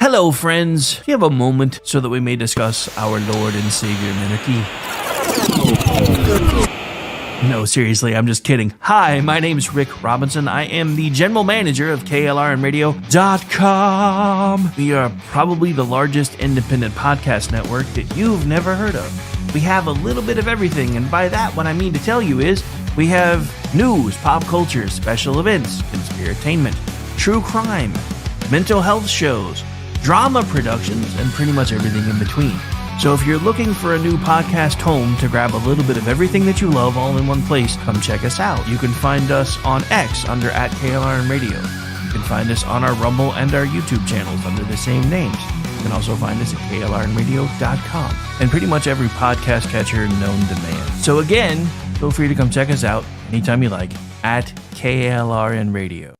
Hello, friends. Do you have a moment so that we may discuss our Lord and Savior Minarchy? No, seriously, I'm just kidding. Hi, my name is Rick Robinson. I am the general manager of KLRNradio.com. We are probably the largest independent podcast network that you've never heard of. We have a little bit of everything, and by that, what I mean to tell you is we have news, pop culture, special events, conspiratainment, true crime, mental health shows, drama productions, and pretty much everything in between. So if you're looking for a new podcast home to grab a little bit of everything that you love all in one place, come check us out. You can find us on X under @KLRNradio. You can find us on our Rumble and our YouTube channels under the same names. You can also find us at KLRNradio.com and pretty much every podcast catcher known to man. So again, feel free to come check us out anytime you like at KLRNradio.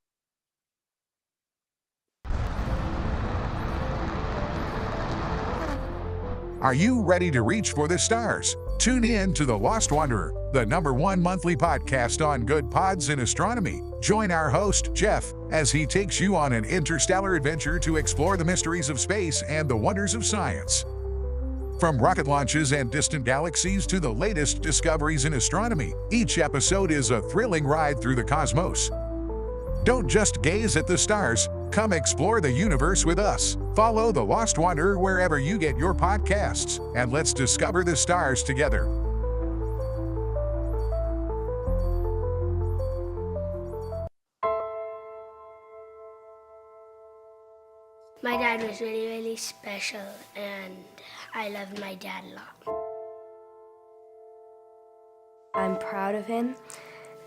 Are you ready to reach for the stars? Tune in to The Lost Wanderer, the #1 monthly podcast on good pods in astronomy. Join our host, Jeff, as he takes you on an interstellar adventure to explore the mysteries of space and the wonders of science. From rocket launches and distant galaxies to the latest discoveries in astronomy, each episode is a thrilling ride through the cosmos. Don't just gaze at the stars, come explore the universe with us. Follow The Lost Wanderer wherever you get your podcasts, and let's discover the stars together. My dad was really, really special, and I loved my dad a lot. I'm proud of him,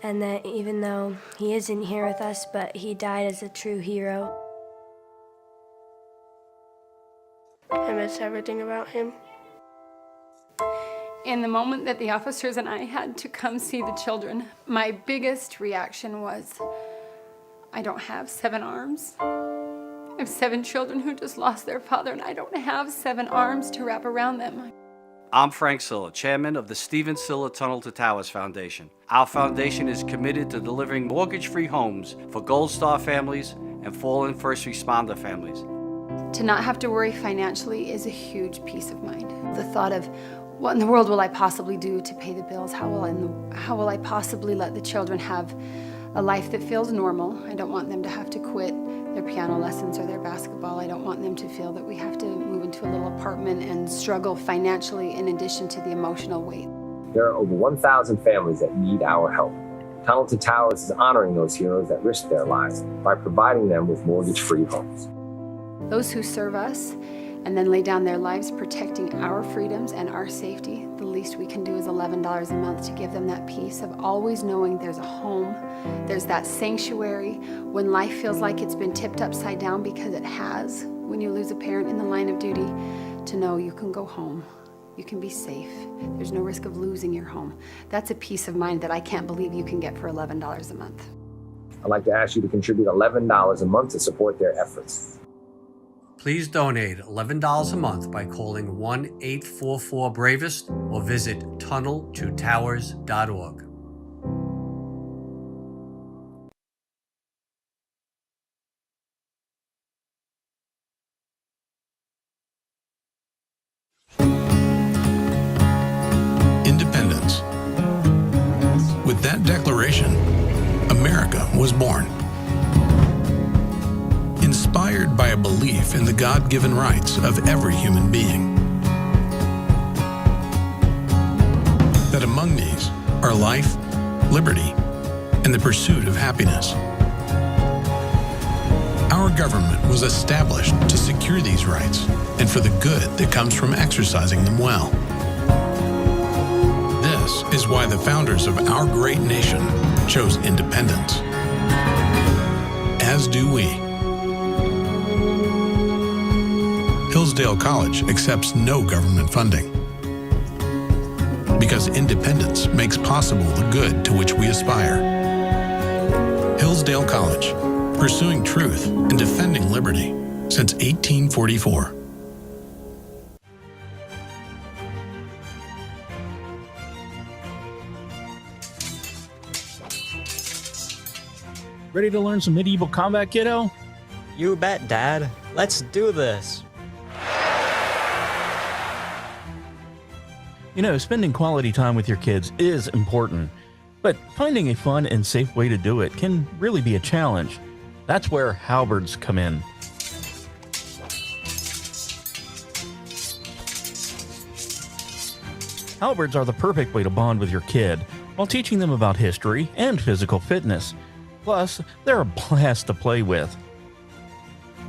and that even though he isn't here with us, but he died as a true hero. I miss everything about him. In the moment that the officers and I had to come see the children, my biggest reaction was, I don't have 7 arms. I have 7 children who just lost their father, and I don't have 7 arms to wrap around them. I'm Frank Silla, chairman of the Stephen Silla Tunnel to Towers Foundation. Our foundation is committed to delivering mortgage-free homes for Gold Star families and fallen first responder families. To not have to worry financially is a huge peace of mind. The thought of, what in the world will I possibly do to pay the bills? How will I possibly let the children have a life that feels normal? I don't want them to have to quit their piano lessons or their basketball. I don't want them to feel that we have to move into a little apartment and struggle financially in addition to the emotional weight. There are over 1,000 families that need our help. Tunnel to Towers is honoring those heroes that risked their lives by providing them with mortgage-free homes. Those who serve us and then lay down their lives protecting our freedoms and our safety, the least we can do is $11 a month to give them that peace of always knowing there's a home, there's that sanctuary when life feels like it's been tipped upside down, because it has, when you lose a parent in the line of duty, to know you can go home, you can be safe, there's no risk of losing your home. That's a peace of mind that I can't believe you can get for $11 a month. I'd like to ask you to contribute $11 a month to support their efforts. Please donate $11 a month by calling 1-844-BRAVEST or visit tunneltotowers.org. Independence. With that declaration, America was born. Inspired by a belief in the God-given rights of every human being. That among these are life, liberty, and the pursuit of happiness. Our government was established to secure these rights and for the good that comes from exercising them well. This is why the founders of our great nation chose independence. As do we. Hillsdale College accepts no government funding. Because independence makes possible the good to which we aspire. Hillsdale College, pursuing truth and defending liberty since 1844. Ready to learn some medieval combat, kiddo? You bet, Dad. Let's do this. You know, spending quality time with your kids is important, but finding a fun and safe way to do it can really be a challenge. That's where halberds come in. Halberds are the perfect way to bond with your kid while teaching them about history and physical fitness. Plus, they're a blast to play with.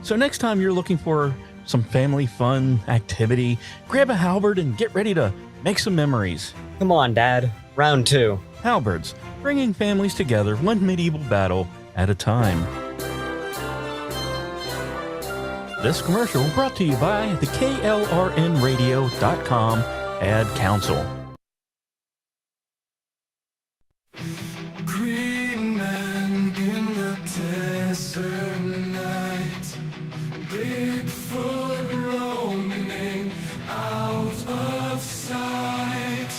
So next time you're looking for some family fun activity, grab a halberd and get ready to make some memories. Come on, Dad. Round 2. Halberds, bringing families together one medieval battle at a time. This commercial brought to you by the KLRNradio.com Ad Council. Green man in the desert night, Bigfoot roaming out of sight.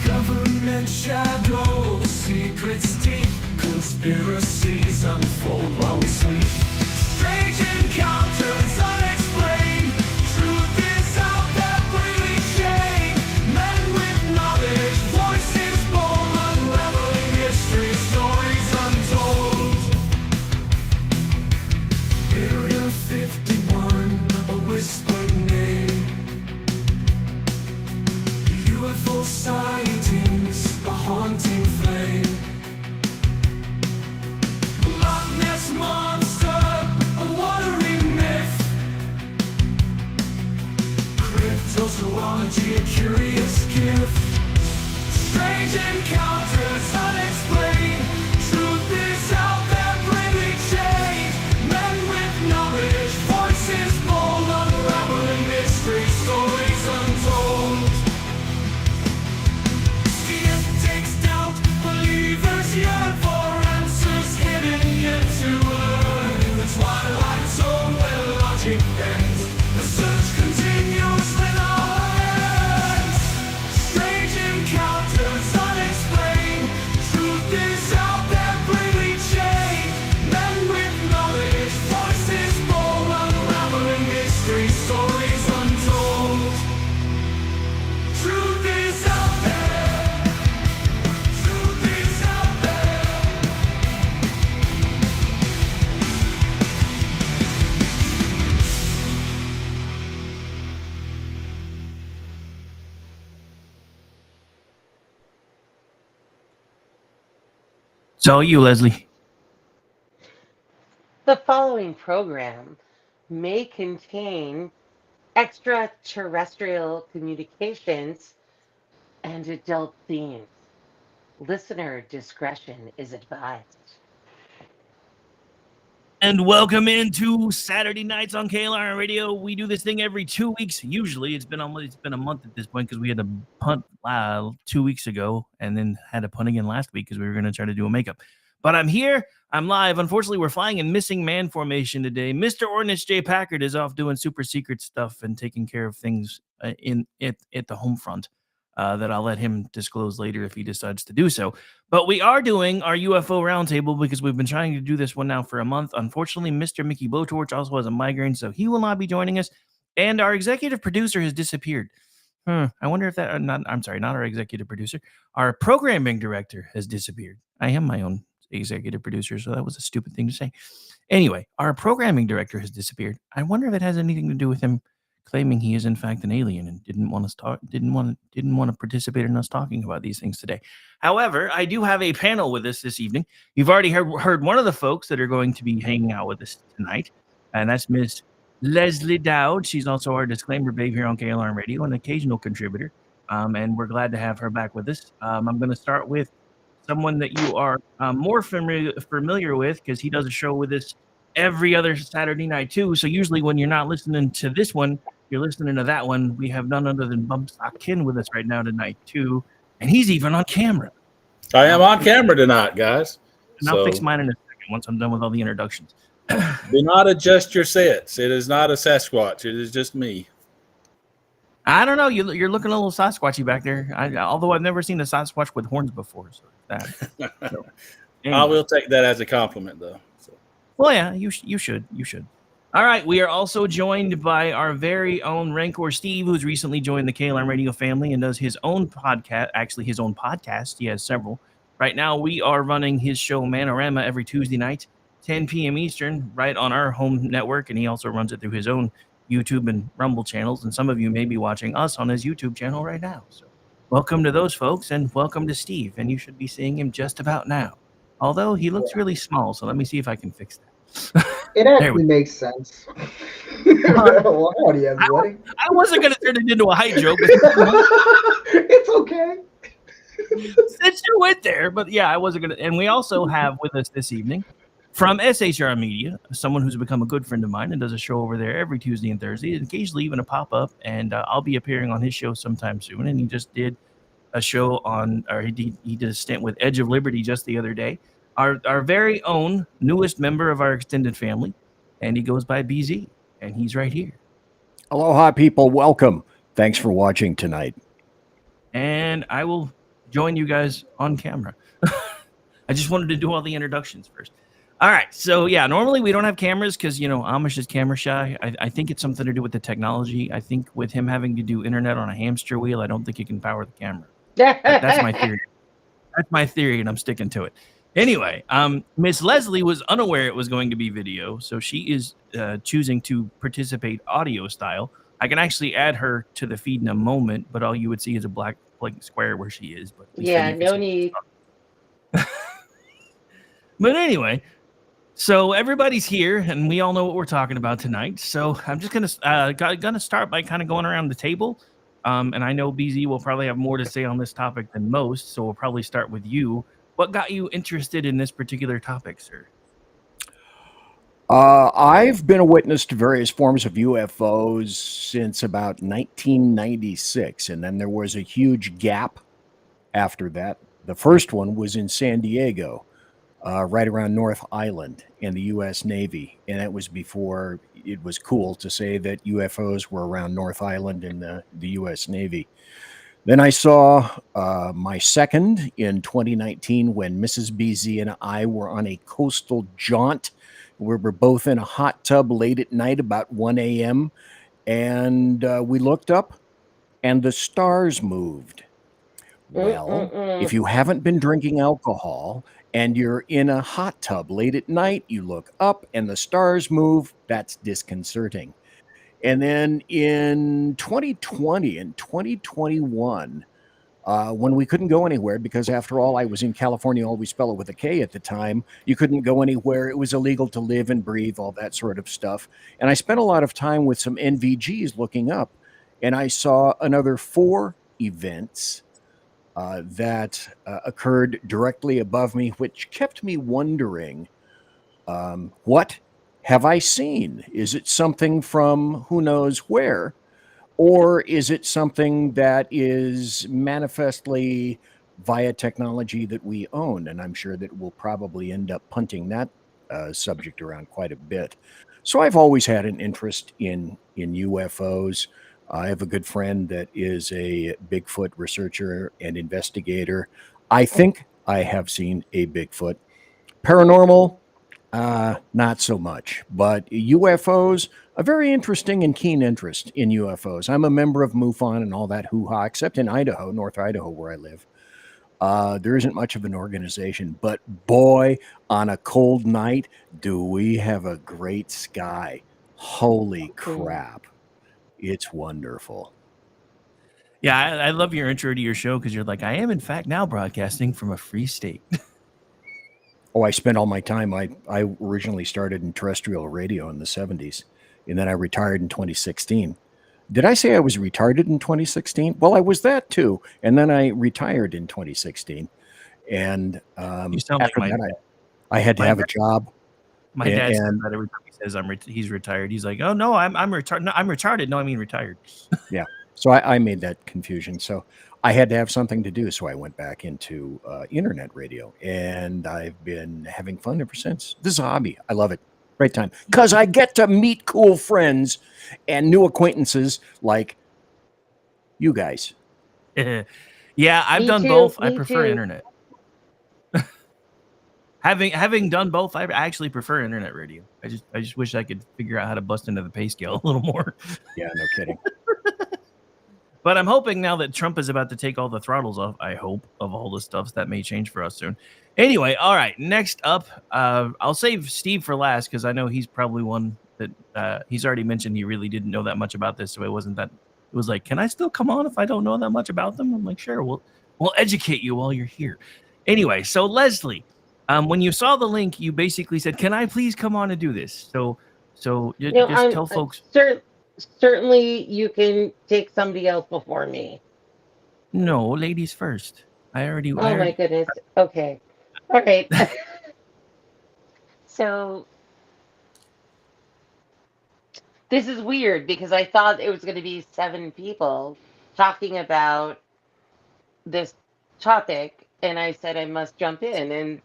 Government shadows, secrets deep, conspiracies unfold while we sleep. Strange encounters unexplained, truth is out that really chain. Men with knowledge, voices bold, unraveling history, stories untold. Area 51, a whispered name. UFO sightings, a haunting flame. Loch Ness monster, a watery myth. Cryptozoology, a curious gift. Strange encounters unexplained. Truth is out there, bravely changed. Men with knowledge, voices bold, unraveling mystery, stories untold. Skeptics doubt, believers yearn for answers hidden yet to learn. In the twilight zone where logic ends, the search continues with our hands. Strange encounters unexplained. Truth is out there, bravely chained. Men with knowledge, voices bold, unraveling mystery, stories untold. Truth is out there. Truth is out there. So you, Leslie. The following program may contain extraterrestrial communications and adult themes. Listener discretion is advised. And welcome into Saturday nights on KLR Radio. We do this thing every 2 weeks. Usually, it's been a month at this point because we had to punt 2 weeks ago, and then had to punt again last week because we were going to try to do a makeup. But I'm here. I'm live. Unfortunately, we're flying in missing man formation today. Mr. Ordnance J. Packard is off doing super secret stuff and taking care of things at the home front that I'll let him disclose later if he decides to do so. But we are doing our UFO roundtable because we've been trying to do this one now for a month. Unfortunately, Mr. Mickey Blowtorch also has a migraine, so he will not be joining us. And our executive producer has disappeared. I wonder if that, not our executive producer. Our programming director has disappeared. I am my own executive producer, so that was a stupid thing to say. Anyway, our programming director has disappeared. I wonder if it has anything to do with him claiming he is in fact an alien and didn't want to participate in us talking about these things today. However, I do have a panel with us this evening. You've already heard one of the folks that are going to be hanging out with us tonight, and that's Miss Leslie Dowd. She's also our disclaimer babe here on KLR Radio, an occasional contributor, and we're glad to have her back with us. I'm going to start with someone that you are more familiar with because he does a show with us every other Saturday night too. So usually when you're not listening to this one, you're listening to that one. We have none other than Bumpstock Kin with us right now tonight too, and he's even on camera. I am on camera tonight, guys. And I'll fix mine in a second once I'm done with all the introductions. Do not adjust your sets. It is not a Sasquatch. It is just me. I don't know. You're looking a little Sasquatchy back there. Although I've never seen a Sasquatch with horns before. So Anyway. I will take that as a compliment, though. So. Well, yeah, you should. All right, we are also joined by our very own Rancor Steve, who's recently joined the KLM Radio family and does his own podcast. Actually, his own podcast. He has several. Right now, we are running his show Manorama every Tuesday night, 10 p.m. Eastern, right on our home network, and he also runs it through his own YouTube and Rumble channels. And some of you may be watching us on his YouTube channel right now. So, welcome to those folks, and welcome to Steve. And you should be seeing him just about now. Although he looks really small, so let me see if I can fix that. It actually makes sense. Well, howdy, everybody. I wasn't going to turn it into a height joke. But it's okay. Since you went there, but yeah, I wasn't going to. And we also have with us this evening from SHR Media, someone who's become a good friend of mine and does a show over there every Tuesday and Thursday, and occasionally even a pop-up. And I'll be appearing on his show sometime soon. And he just did a show on, or he did a stint with Edge of Liberty just the other day. Our very own newest member of our extended family, and he goes by BZ, and he's right here. Aloha, people. Welcome. Thanks for watching tonight. And I will join you guys on camera. I just wanted to do all the introductions first. All right. So, yeah, normally we don't have cameras because, Amish is camera shy. I think it's something to do with the technology. I think with him having to do internet on a hamster wheel, I don't think he can power the camera. That's my theory. That's my theory, and I'm sticking to it. Anyway, Miss Leslie was unaware it was going to be video, so she is choosing to participate audio style. I can actually add her to the feed in a moment, but all you would see is a black square where she is. But yeah, no need. But anyway, so everybody's here, and we all know what we're talking about tonight. So I'm just gonna start by kind of going around the table, and I know BZ will probably have more to say on this topic than most, so we'll probably start with you. What got you interested in this particular topic, sir? I've been a witness to various forms of UFOs since about 1996, and then there was a huge gap after that. The first one was in San Diego, right around North Island in the U.S. Navy, and that was before it was cool to say that UFOs were around North Island in the U.S. Navy. Then I saw my second in 2019 when Mrs. BZ and I were on a coastal jaunt. We were both in a hot tub late at night, about 1 a.m., and we looked up, and the stars moved. Well, if you haven't been drinking alcohol and you're in a hot tub late at night, you look up and the stars move, that's disconcerting. And then in 2020 and 2021, when we couldn't go anywhere, because after all, I was in California, always spell it with a K at the time. You couldn't go anywhere. It was illegal to live and breathe, all that sort of stuff. And I spent a lot of time with some NVGs looking up, and I saw another 4 events that occurred directly above me, which kept me wondering, what have I seen? Is it something from who knows where? Or is it something that is manifestly via technology that we own? And I'm sure that we'll probably end up punting that subject around quite a bit. So I've always had an interest in UFOs. I have a good friend that is a Bigfoot researcher and investigator. I think I have seen a Bigfoot. Paranormal, not so much, but UFOs, a very interesting and keen interest in UFOs. I'm a member of MUFON and all that hoo-ha, except in Idaho, North Idaho, where I live. There isn't much of an organization, but boy, on a cold night, do we have a great sky. Holy crap. It's wonderful. Yeah, I love your intro to your show because you're like, I am in fact now broadcasting from a free state. Oh, I spent all my time. I originally started in terrestrial radio in the 70s, and then I retired in 2016. Did I say I was retarded in 2016? Well, I was that too, and then I retired in 2016. And you sound after like that, I had to have a job. My dad says that every time he says he's retired. He's like, oh no, I'm retarded. No, I'm retarded. No, I mean retired. Yeah. So I made that confusion. So I had to have something to do. So I went back into internet radio, and I've been having fun ever since. This is a hobby. I love it. Great time. Because I get to meet cool friends and new acquaintances like you guys. Yeah, I've done both. I prefer internet. Having done both, I actually prefer internet radio. I just wish I could figure out how to bust into the pay scale a little more. Yeah, no kidding. But I'm hoping now that Trump is about to take all the throttles off, I hope, of all the stuff that may change for us soon. Anyway, all right. Next up, I'll save Steve for last because I know he's probably one that he's already mentioned he really didn't know that much about this. So it wasn't that. It was like, can I still come on if I don't know that much about them? I'm like, sure. We'll educate you while you're here. Anyway, so Leslie, when you saw the link, you basically said, "Can I please come on and do this?" So just tell folks. Certainly, you can take somebody else before me. No, ladies first. Oh my goodness. Okay. All right. So this is weird because I thought it was going to be 7 people talking about this topic, and I said I must jump in, and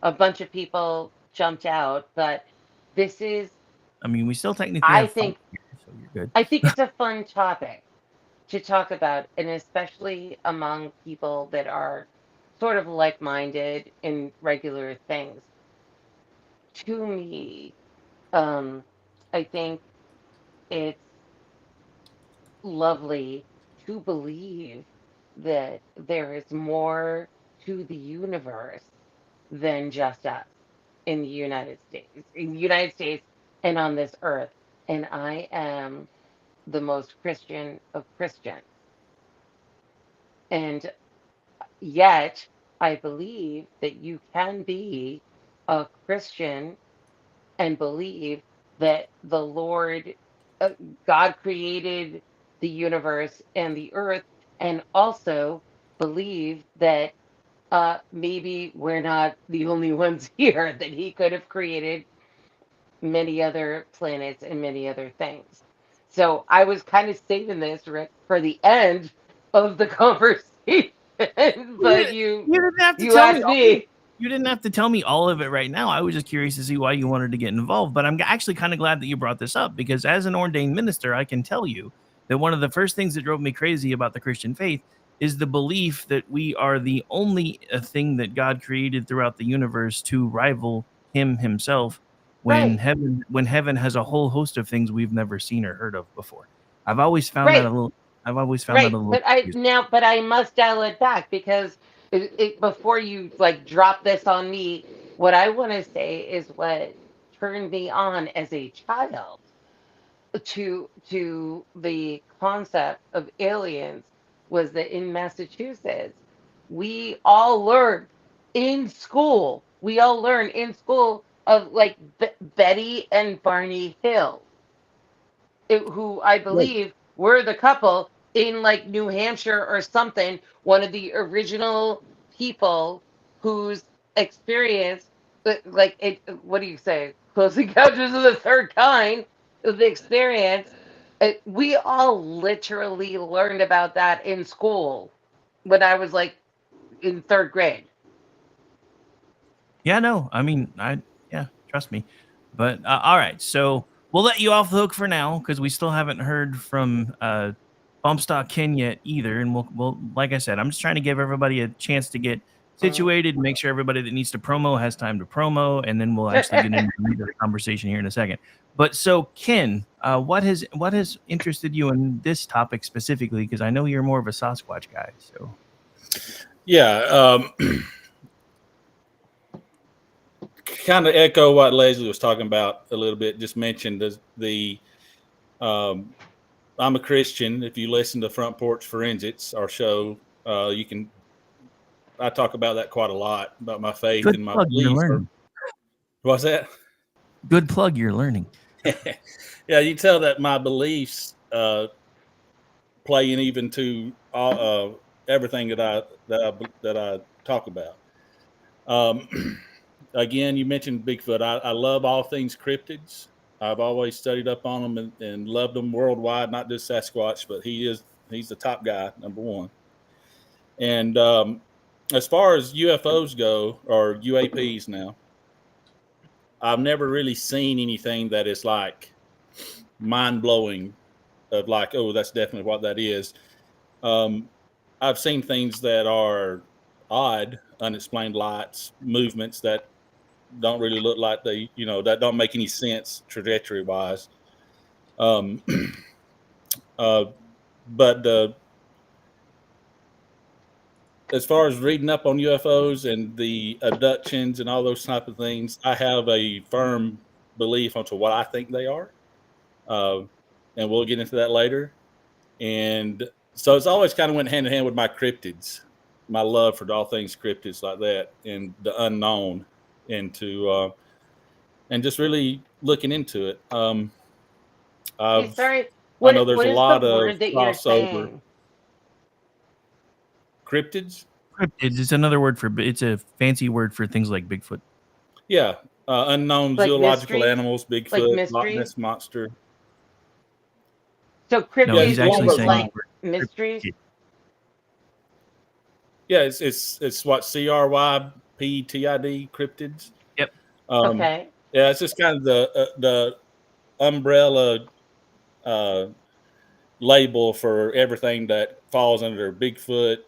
a bunch of people jumped out, but this is. I mean, we still technically I have think. fun here, so you're good. I think it's a fun topic to talk about, and especially among people that are sort of like-minded in regular things. To me, I think it's lovely to believe that there is more to the universe than just us in the United States and on this earth. And I am the most Christian of Christians. And yet, I believe that you can be a Christian and believe that the Lord, God created the universe and the earth, and also believe that maybe we're not the only ones here, that He could have created many other planets and many other things. So I was kind of saving this, Rick, for the end of the conversation, but you didn't have to you tell asked me. You didn't have to tell me all of it right now. I was just curious to see why you wanted to get involved. But I'm actually kind of glad that you brought this up because as an ordained minister, I can tell you that one of the first things that drove me crazy about the Christian faith is the belief that we are the only thing that God created throughout the universe to rival Him Himself. When heaven has a whole host of things we've never seen or heard of before. I've always found that a little. But I must dial it back because before you drop this on me, what I want to say is what turned me on as a child to the concept of aliens was that in Massachusetts we all learned in school of Betty and Barney Hill, who I believe were the couple in New Hampshire or something, one of the original people whose experience, what do you say? Close Encounters of the Third Kind, the experience. We all literally learned about that in school when I was in 3rd grade. Yeah, no, I mean, trust me. But all right, so we'll let you off the hook for now because we still haven't heard from Bumpstock Ken yet either. And we'll, like I said, I'm just trying to give everybody a chance to get situated, make sure everybody that needs to promo has time to promo, and then we'll actually get into the conversation here in a second. But so, Ken, what has interested you in this topic specifically? Because I know you're more of a Sasquatch guy. So, yeah. Kind of echo what Leslie was talking about a little bit. Just mentioned I'm a Christian. If you listen to Front Porch Forensics, our show, I talk about that quite a lot about my faith and my beliefs. What's that? Good plug. You're learning. Yeah, you tell that my beliefs play in even to everything that I talk about. Again, you mentioned Bigfoot. I love all things cryptids. I've always studied up on them and loved them worldwide, not just Sasquatch, but he's the top guy, number one. And as far as UFOs go, or UAPs now, I've never really seen anything that is mind-blowing of oh, that's definitely what that is. I've seen things that are odd. unexplained lights, movements that don't really look like they, that don't make any sense trajectory wise. But as far as reading up on UFOs and the abductions and all those type of things, I have a firm belief onto what I think they are. And we'll get into that later. And so it's always kind of went hand in hand with my cryptids, my love for all things cryptids like that and the unknown, and just really looking into it. Sorry. I know there's a lot of word that you're crossover. saying? Cryptids? Cryptids is another word for, it's a fancy word for things like Bigfoot. Yeah. Unknown Like zoological mysteries? animals, Like Bigfoot, Loch mysteries? Ness Monster. So No, cryptids he's actually is saying like we're mysteries? cryptid. Yeah, it's what CRYPTID, cryptids. Yep. Okay. Yeah, it's just kind of the umbrella label for everything that falls under Bigfoot,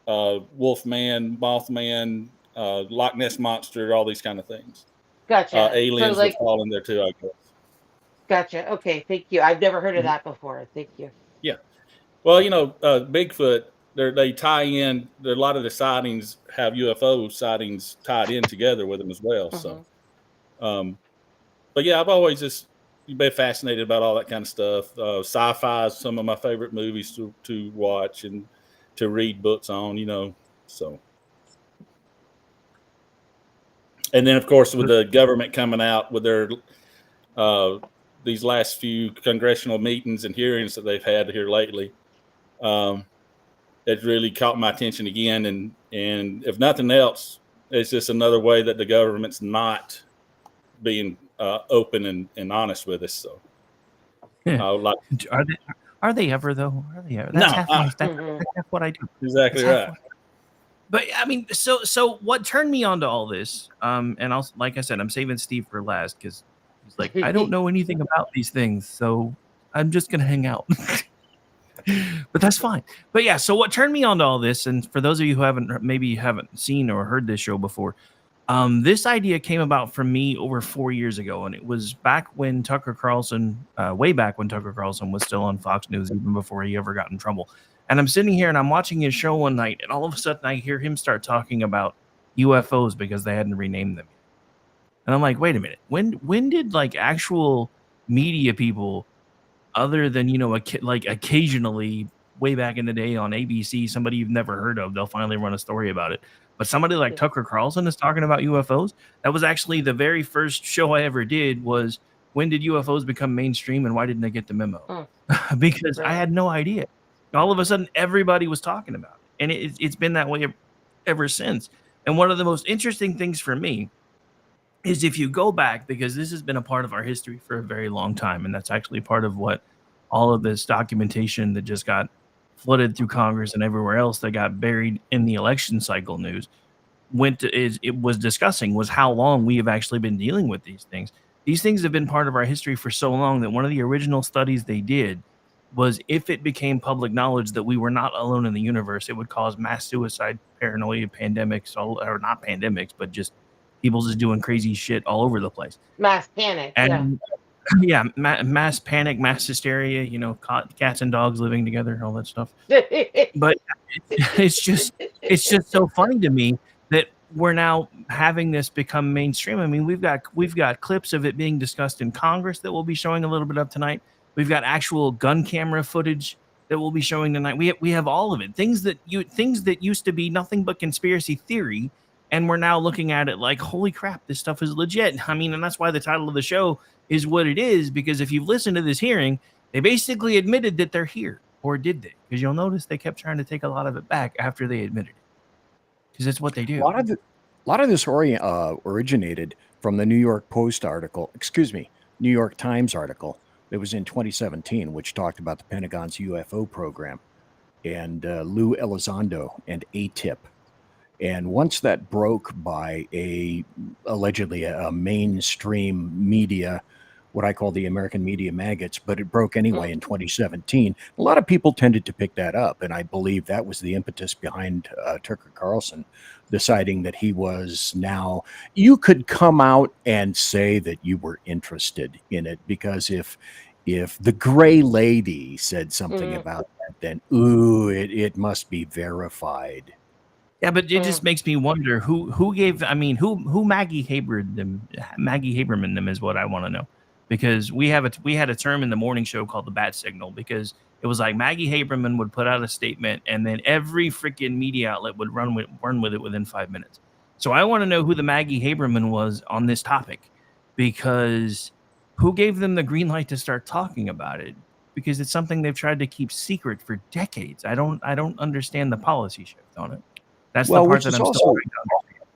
Wolfman, Mothman, Loch Ness Monster, all these kind of things. Gotcha. So Aliens would like, fall in there too, I guess. gotcha. Okay. Thank you. I've never heard of Mhm. that before. Thank you. Yeah. Well, Bigfoot, they tie in. A lot of the sightings have UFO sightings tied in together with them as well. So, but yeah, I've always just been fascinated about all that kind of stuff. Sci-fi is some of my favorite movies to watch and to read books on. So. And then, of course, with the government coming out with their these last few congressional meetings and hearings that they've had here lately, it really caught my attention again. And if nothing else, it's just another way that the government's not being open and honest with us. So, Are they ever though? Are they ever? No, That's that's half what I do. Exactly That's half right. But I mean, so what turned me on to all this? And I'll, like I said, I'm saving Steve for last because he's like, I don't know anything about these things, so I'm just gonna hang out. But that's fine. But yeah, so what turned me on to all this, and for those of you who haven't seen or heard this show before, this idea came about from me over 4 years ago, and it was back when Tucker Carlson, way back when Tucker Carlson was still on Fox News, even before he ever got in trouble. And I'm sitting here and I'm watching his show one night, and all of a sudden I hear him start talking about UFOs because they hadn't renamed them. And I'm like, wait a minute, when did like actual media people, other than like occasionally way back in the day on ABC, somebody you've never heard of, they'll finally run a story about it. But somebody like Tucker Carlson is talking about UFOs. That was actually the very first show I ever did. Was when did UFOs become mainstream and why didn't I get the memo? Because I had no idea. All of a sudden, everybody was talking about it, and it's been that way ever since. And one of the most interesting things for me is if you go back, because this has been a part of our history for a very long time, and that's actually part of what all of this documentation that just got flooded through Congress and everywhere else that got buried in the election cycle news it was discussing was how long we have actually been dealing with these things. These things have been part of our history for so long that one of the original studies they did was if it became public knowledge that we were not alone in the universe, it would cause mass suicide, paranoia, pandemics, or not pandemics, but just people just doing crazy shit all over the place. Mass panic. And yeah, mass panic, mass hysteria, cats and dogs living together, all that stuff. But it's just so funny to me that we're now having this become mainstream. I mean, we've got clips of it being discussed in Congress that we'll be showing a little bit of tonight. We've got actual gun camera footage that we'll be showing tonight. We have all of it. Things that used to be nothing but conspiracy theory, and we're now looking at it like, holy crap, this stuff is legit. I mean, and that's why the title of the show is what it is, because if you've listened to this hearing, they basically admitted that they're here, or did they? Because you'll notice they kept trying to take a lot of it back after they admitted it, because it's what they do. A lot of this originated from the New York Times article. It was in 2017, which talked about the Pentagon's UFO program and Lou Elizondo and ATIP. And once that broke by allegedly a mainstream media what I call the American media maggots, but it broke anyway in 2017. A lot of people tended to pick that up, and I believe that was the impetus behind Tucker Carlson deciding that he was now, you could come out and say that you were interested in it, because if the gray lady said something about that, then it must be verified. Yeah, but it just makes me wonder who gave. I mean, who Maggie Haberman them is what I want to know, because we had a term in the morning show called the bat signal, because it was like Maggie Haberman would put out a statement and then every freaking media outlet would run with it within 5 minutes. So I want to know who the Maggie Haberman was on this topic, because who gave them the green light to start talking about it? Because it's something they've tried to keep secret for decades. I don't understand the policy shift on it. That's the part that I'm still trying to understand.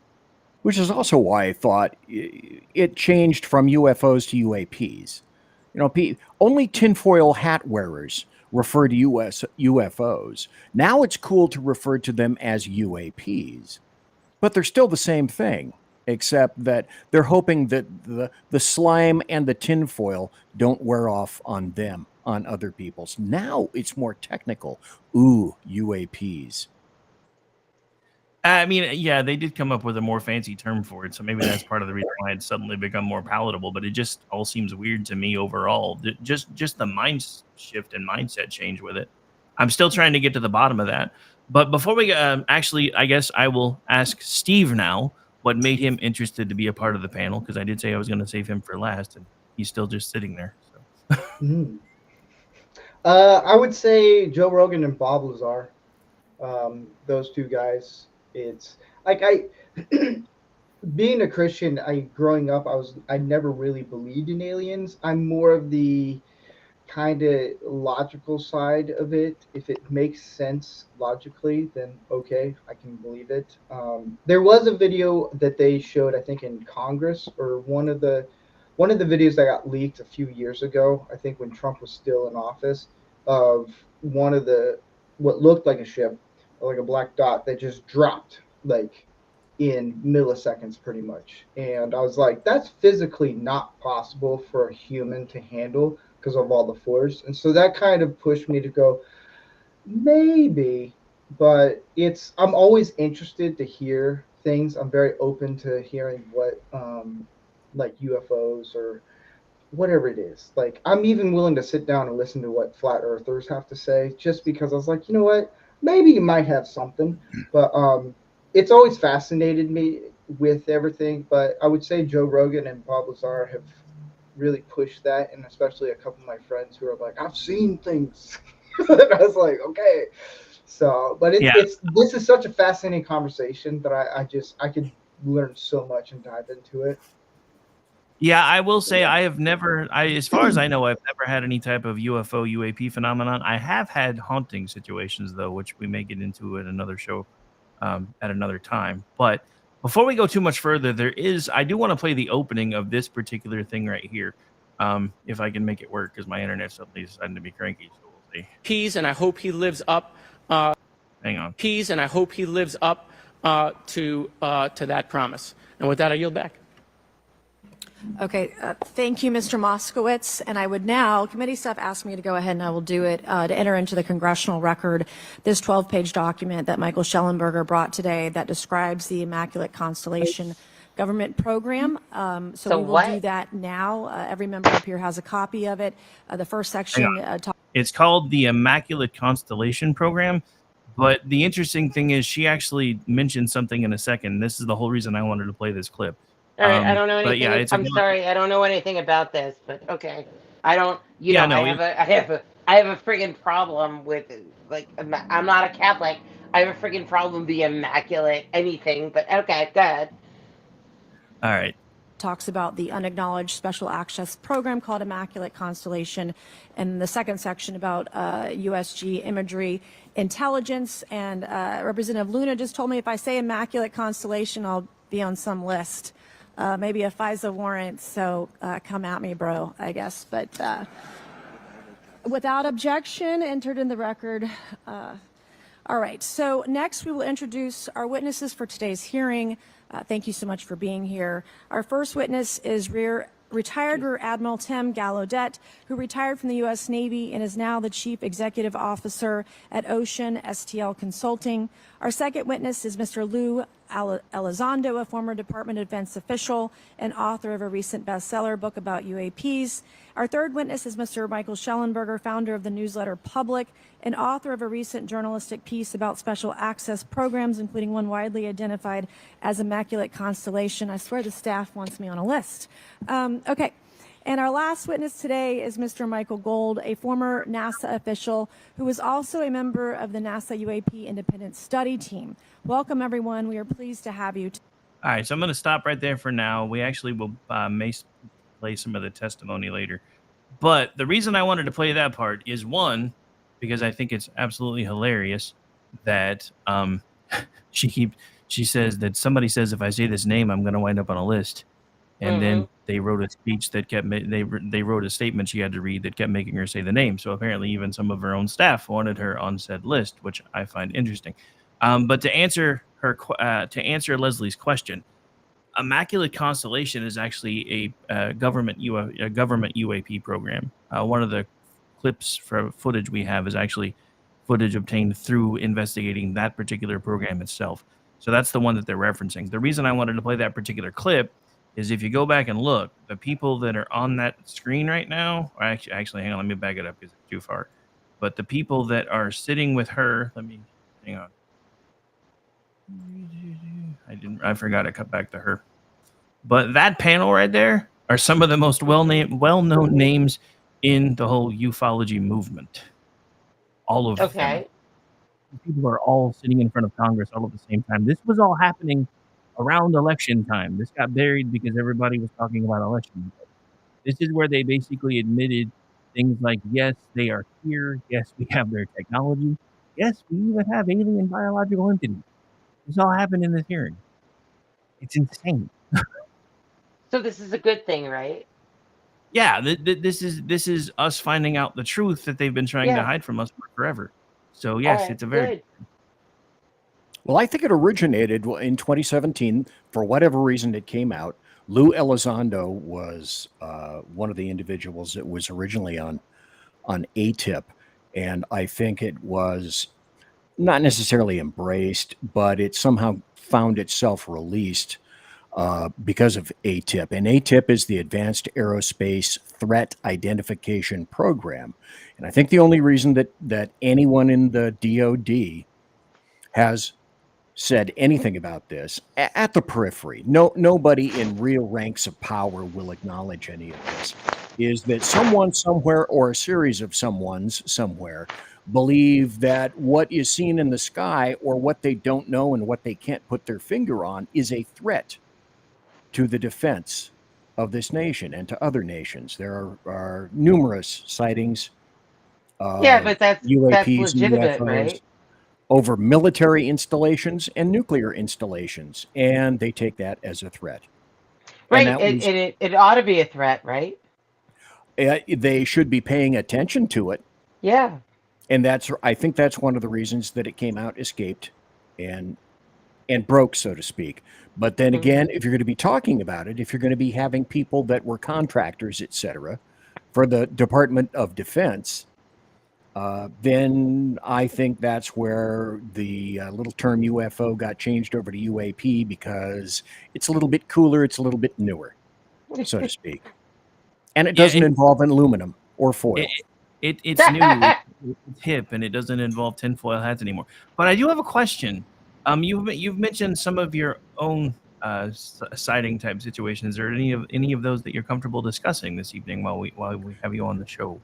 Which is also why I thought it changed from UFOs to UAPs. You know, only tinfoil hat wearers refer to UFOs. Now it's cool to refer to them as UAPs, but they're still the same thing, except that they're hoping that the slime and the tinfoil don't wear off on them, on other people's. Now it's more technical. Ooh, UAPs. I mean, yeah, they did come up with a more fancy term for it, so maybe that's part of the reason why it's suddenly become more palatable. But it just all seems weird to me overall. Just the mind shift and mindset change with it. I'm still trying to get to the bottom of that. But before we actually, I guess I will ask Steve now what made him interested to be a part of the panel, because I did say I was going to save him for last, and he's still just sitting there. So. I would say Joe Rogan and Bob Lazar. Those two guys. It's like being a Christian, growing up, I never really believed in aliens. I'm more of the kind of logical side of it. If it makes sense logically, then okay, I can believe it. There was a video that they showed, I think, in Congress, or one of the videos that got leaked a few years ago, I think when Trump was still in office, of one of what looked like a ship, like a black dot that just dropped like in milliseconds pretty much. And I was like, that's physically not possible for a human to handle because of all the force. And so that kind of pushed me to go, maybe, but I'm always interested to hear things. I'm very open to hearing what like UFOs or whatever it is. Like, I'm even willing to sit down and listen to what flat earthers have to say, just because I was like, you know what? Maybe you might have something, but it's always fascinated me with everything. But I would say Joe Rogan and Bob Lazar have really pushed that, and especially a couple of my friends who are like, I've seen things. And I was like, okay. So, but this is such a fascinating conversation that I could learn so much and dive into it. Yeah, I will say I have never, as far as I know, I've never had any type of UFO, UAP phenomenon. I have had haunting situations, though, which we may get into at another show at another time. But before we go too much further, I do want to play the opening of this particular thing right here, if I can make it work, because my internet suddenly decided to be cranky. So we'll see. Peace, and I hope he lives up. Hang on. Peace, and I hope he lives up to that promise. And with that, I yield back. Okay, thank you, Mr. Moskowitz. And I would now, committee staff asked me to go ahead and I will do it, to enter into the congressional record this 12-page document that Michael Schellenberger brought today that describes the Immaculate Constellation government program. So we will do that now. Every member up here has a copy of it. The first section. It's called the Immaculate Constellation program. But the interesting thing is she actually mentioned something in a second. This is the whole reason I wanted to play this clip. All right, I don't know anything. Yeah, I'm sorry, I don't know anything about this, but okay. I don't. I have a friggin' problem with, like, I'm not a Catholic. I have a friggin' problem with the immaculate anything. But okay, go ahead. All right. Talks about the unacknowledged special access program called Immaculate Constellation, and the second section about USG imagery intelligence. And Representative Luna just told me if I say Immaculate Constellation, I'll be on some list. Maybe a FISA warrant, so come at me, bro, I guess. But without objection, entered in the record. All right, so next we will introduce our witnesses for today's hearing. Thank you so much for being here. Our first witness is Rear retired Rear Admiral Tim Gallaudet, who retired from the U.S. Navy and is now the Chief Executive Officer at Ocean STL Consulting. Our second witness is Mr. Lou Elizondo, a former Department of Defense official and author of a recent bestseller book about UAPs. Our third witness is Mr. Michael Schellenberger, founder of the newsletter Public and author of a recent journalistic piece about special access programs, including one widely identified as Immaculate Constellation. I swear the staff wants me on a list. Okay. And our last witness today is Mr. Michael Gold, a former NASA official who is also a member of the NASA UAP Independent Study Team. Welcome, everyone. We are pleased to have you. All right, so I'm going to stop right there for now. We actually will may play some of the testimony later. But the reason I wanted to play that part is, one, because I think it's absolutely hilarious that she says that somebody says if I say this name, I'm going to wind up on a list. And then they wrote a speech that kept they wrote a statement she had to read that kept making her say the name. So apparently even some of her own staff wanted her on said list, which I find interesting. But to answer Leslie's question, Immaculate Constellation is actually a government UAP program. One of the clips for footage we have is actually footage obtained through investigating that particular program itself. So that's the one that they're referencing. The reason I wanted to play that particular clip is if you go back and look, the people that are on that screen right now, or actually, hang on, let me back it up because it's too far. But the people that are sitting with her, hang on. I forgot to cut back to her. But that panel right there are some of the most well-known names in the whole ufology movement. All of them. People are all sitting in front of Congress all at the same time. This was all happening around election time. This got buried because everybody was talking about election. This is where they basically admitted things like, yes, they are here. Yes, we have their technology. Yes, we even have alien biological entities. This all happened in this hearing. It's insane. So this is a good thing, right? Yeah, this is us finding out the truth that they've been trying to hide from us forever. So yes, it's a very good. Well, I think it originated in 2017. For whatever reason, it came out. Lou Elizondo was one of the individuals that was originally on ATIP, and I think it was not necessarily embraced, but it somehow found itself released because of ATIP. And ATIP is the Advanced Aerospace Threat Identification Program. And I think the only reason that anyone in the DoD has said anything about this at the periphery, nobody in real ranks of power will acknowledge any of this, is that someone somewhere or a series of someones somewhere believe that what is seen in the sky or what they don't know and what they can't put their finger on is a threat to the defense of this nation and to other nations. There are numerous sightings of but that's UAPs legitimate, and UFOs right? over military installations and nuclear installations, and they take that as a threat. Right, it ought to be a threat, right? They should be paying attention to it. Yeah. And I think that's one of the reasons that it came out, escaped, and broke, so to speak. But then again, if you're going to be talking about it, if you're going to be having people that were contractors, etc., for the Department of Defense, then I think that's where the little term UFO got changed over to UAP, because it's a little bit cooler, it's a little bit newer, so to speak. And it doesn't involve aluminum or foil. It's new, it's hip, and it doesn't involve tinfoil hats anymore. But I do have a question. You've mentioned some of your own sighting type situations. Are any of those that you're comfortable discussing this evening while we have you on the show?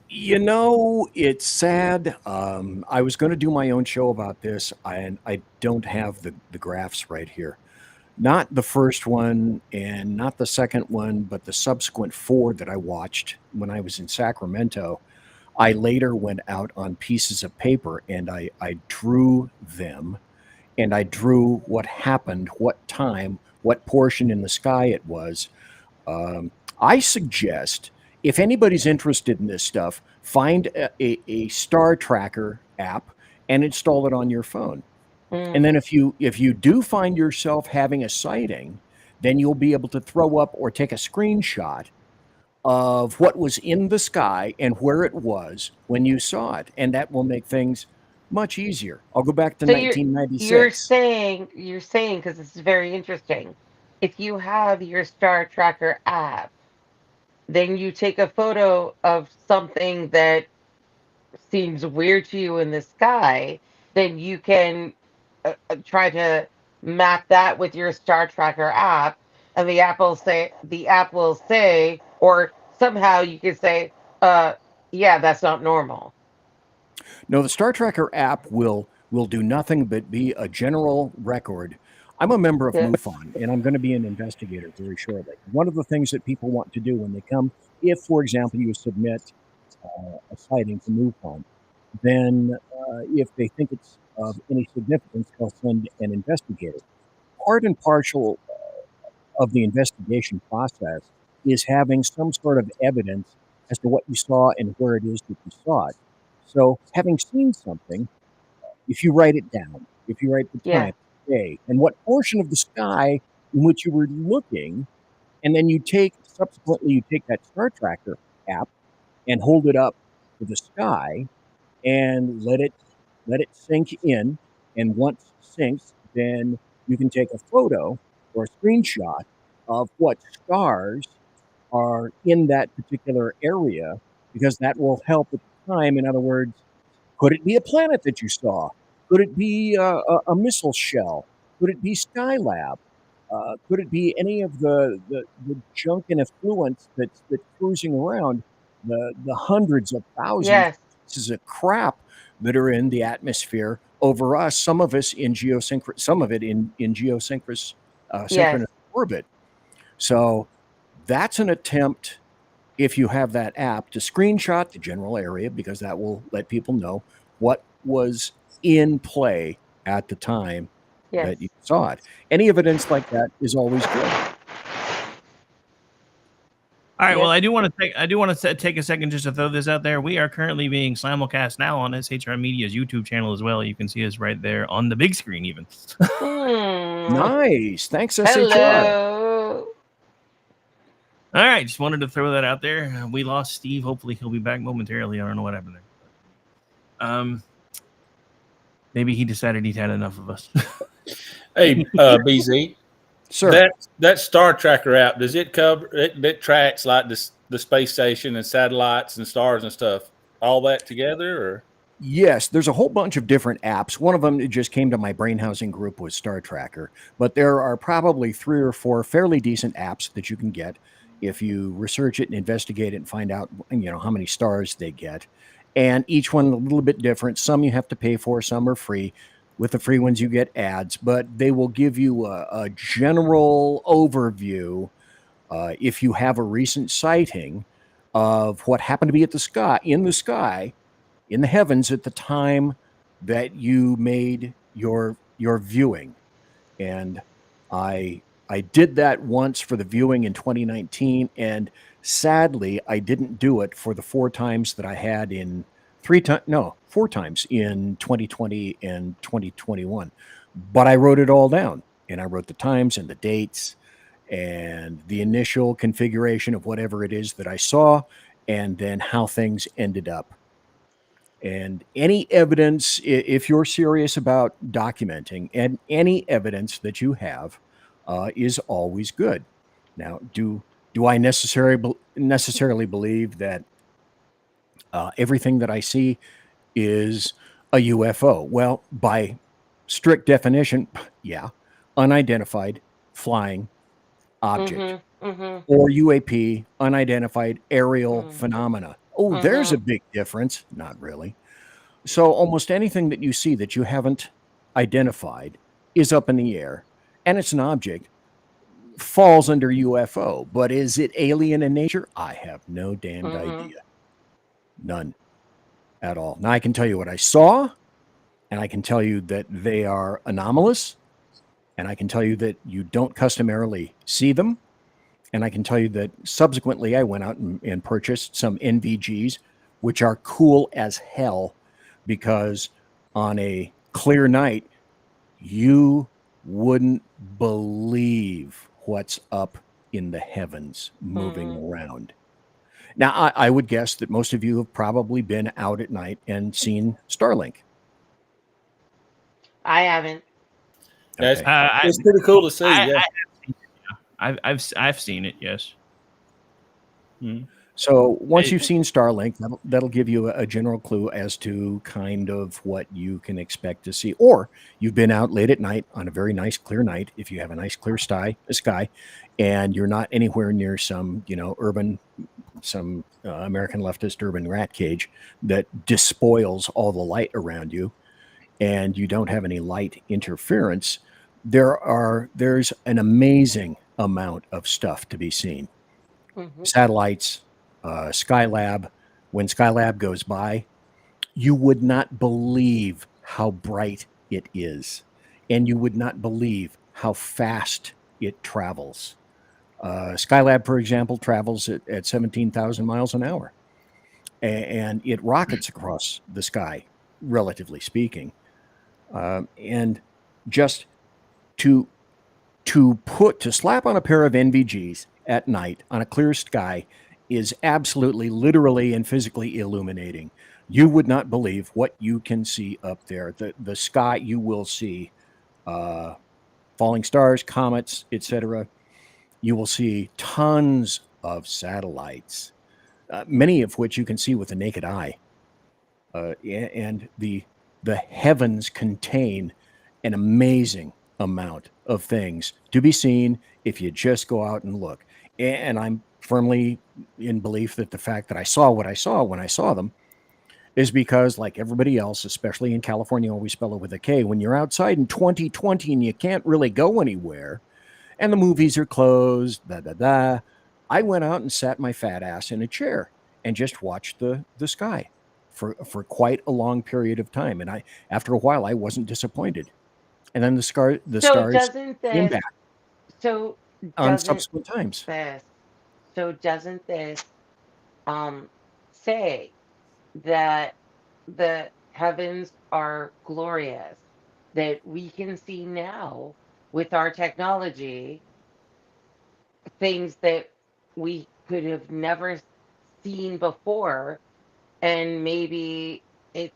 You know, it's sad. I was going to do my own show about this, and I don't have the graphs right here. Not the first one and not the second one, but the subsequent 4 that I watched when I was in Sacramento. I later went out on pieces of paper and I drew them, and I drew what happened, what time, what portion in the sky it was. I suggest, if anybody's interested in this stuff, find a star tracker app and install it on your phone. And then if you do find yourself having a sighting, then you'll be able to throw up or take a screenshot of what was in the sky and where it was when you saw it, and that will make things much easier. I'll go back to So you're 1996. saying because this is very interesting. If you have your Star Tracker app, then you take a photo of something that seems weird to you in the sky, then you can try to map that with your Star Tracker app, and the app will say, or somehow you can say, yeah, that's not normal. No, the Star Tracker app will do nothing but be a general record. I'm a member of Yeah. MUFON, and I'm going to be an investigator very shortly. One of the things that people want to do when they come, if, for example, you submit a sighting to MUFON, then if they think it's of any significance, they'll send an investigator. Part and parcel of the investigation process is having some sort of evidence as to what you saw and where it is that you saw it. So, having seen something, if you write it down, if you write the Yeah. time, day, and what portion of the sky in which you were looking, and then you take that Star Tracker app and hold it up to the sky and let it sink in. And once it sinks, then you can take a photo or a screenshot of what stars are in that particular area, because that will help at the time. In other words, could it be a planet that you saw? Could it be a missile shell? Could it be Skylab? Could it be any of the junk and effluents that's cruising around, the hundreds of thousands of Yes. pieces of crap that are in the atmosphere over us, some of it in geosynchronous Yes. synchronous orbit. So that's an attempt, if you have that app, to screenshot the general area, because that will let people know what was in play at the time Yes. that you saw it. Any evidence like that is always good. All right. Well, Yes. I do want to take a second just to throw this out there. We are currently being simulcast now on SHR Media's YouTube channel as well. You can see us right there on the big screen, even. Nice. Thanks, SHR. Hello. All right. Just wanted to throw that out there. We lost Steve. Hopefully, he'll be back momentarily. I don't know what happened there. Maybe he decided he'd had enough of us. Hey, BZ. Sir. That Star Tracker app, does it cover it tracks like the space station and satellites and stars and stuff, all that together, or? Yes, there's a whole bunch of different apps. One of them that just came to my brain housing group was Star Tracker, but there are probably 3 or 4 fairly decent apps that you can get if you research it and investigate it and find out, how many stars they get. And each one a little bit different. Some you have to pay for, some are free. With the free ones, you get ads, but they will give you a general overview if you have a recent sighting of what happened to be in the heavens at the time that you made your viewing. And I did that once for the viewing in 2019, and sadly I didn't do it for the 4 times that I had in 4 times in 2020 and 2021. But I wrote it all down, and I wrote the times and the dates and the initial configuration of whatever it is that I saw, and then how things ended up. And any evidence, if you're serious about documenting, and any evidence that you have is always good. Now, do I necessarily believe that everything that I see is a UFO? Well, by strict definition, yeah, unidentified flying object, or UAP, unidentified aerial phenomena. Oh, there's a big difference. Not really. So almost anything that you see that you haven't identified is up in the air, and it's an object, falls under UFO. But is it alien in nature? I have no damned idea. None at all. Now, I can tell you what I saw, and I can tell you that they are anomalous, and I can tell you that you don't customarily see them, and I can tell you that subsequently I went out and purchased some NVGs, which are cool as hell, because on a clear night, you wouldn't believe what's up in the heavens moving around. Now, I would guess that most of you have probably been out at night and seen Starlink. I haven't. Yeah, it's, Okay. it's pretty cool to see. Yeah. I've seen it. Yes. So once you've seen Starlink, that'll give you a general clue as to kind of what you can expect to see. Or you've been out late at night on a very nice clear night, if you have a nice clear sky, and you're not anywhere near some, American leftist urban rat cage that despoils all the light around you, and you don't have any light interference. There's an amazing amount of stuff to be seen. Satellites, Skylab. When Skylab goes by, you would not believe how bright it is, and you would not believe how fast it travels. Skylab, for example, travels at 17,000 miles an hour, and it rockets across the sky, relatively speaking. And just to slap on a pair of NVGs at night on a clear sky is absolutely, literally, and physically illuminating. You would not believe what you can see up there. The sky, you will see falling stars, comets, etc. You will see tons of satellites, many of which you can see with the naked eye. And the heavens contain an amazing amount of things to be seen if you just go out and look. And I'm firmly in belief that the fact that I saw what I saw when I saw them is because, like everybody else, especially in California, always spell it with a K, when you're outside in 2020 and you can't really go anywhere and the movies are closed, I went out and sat my fat ass in a chair and just watched the sky for quite a long period of time. And after a while, I wasn't disappointed. And then the stars came back on subsequent times. So doesn't this say that the heavens are glorious, that we can see now with our technology things that we could have never seen before, and maybe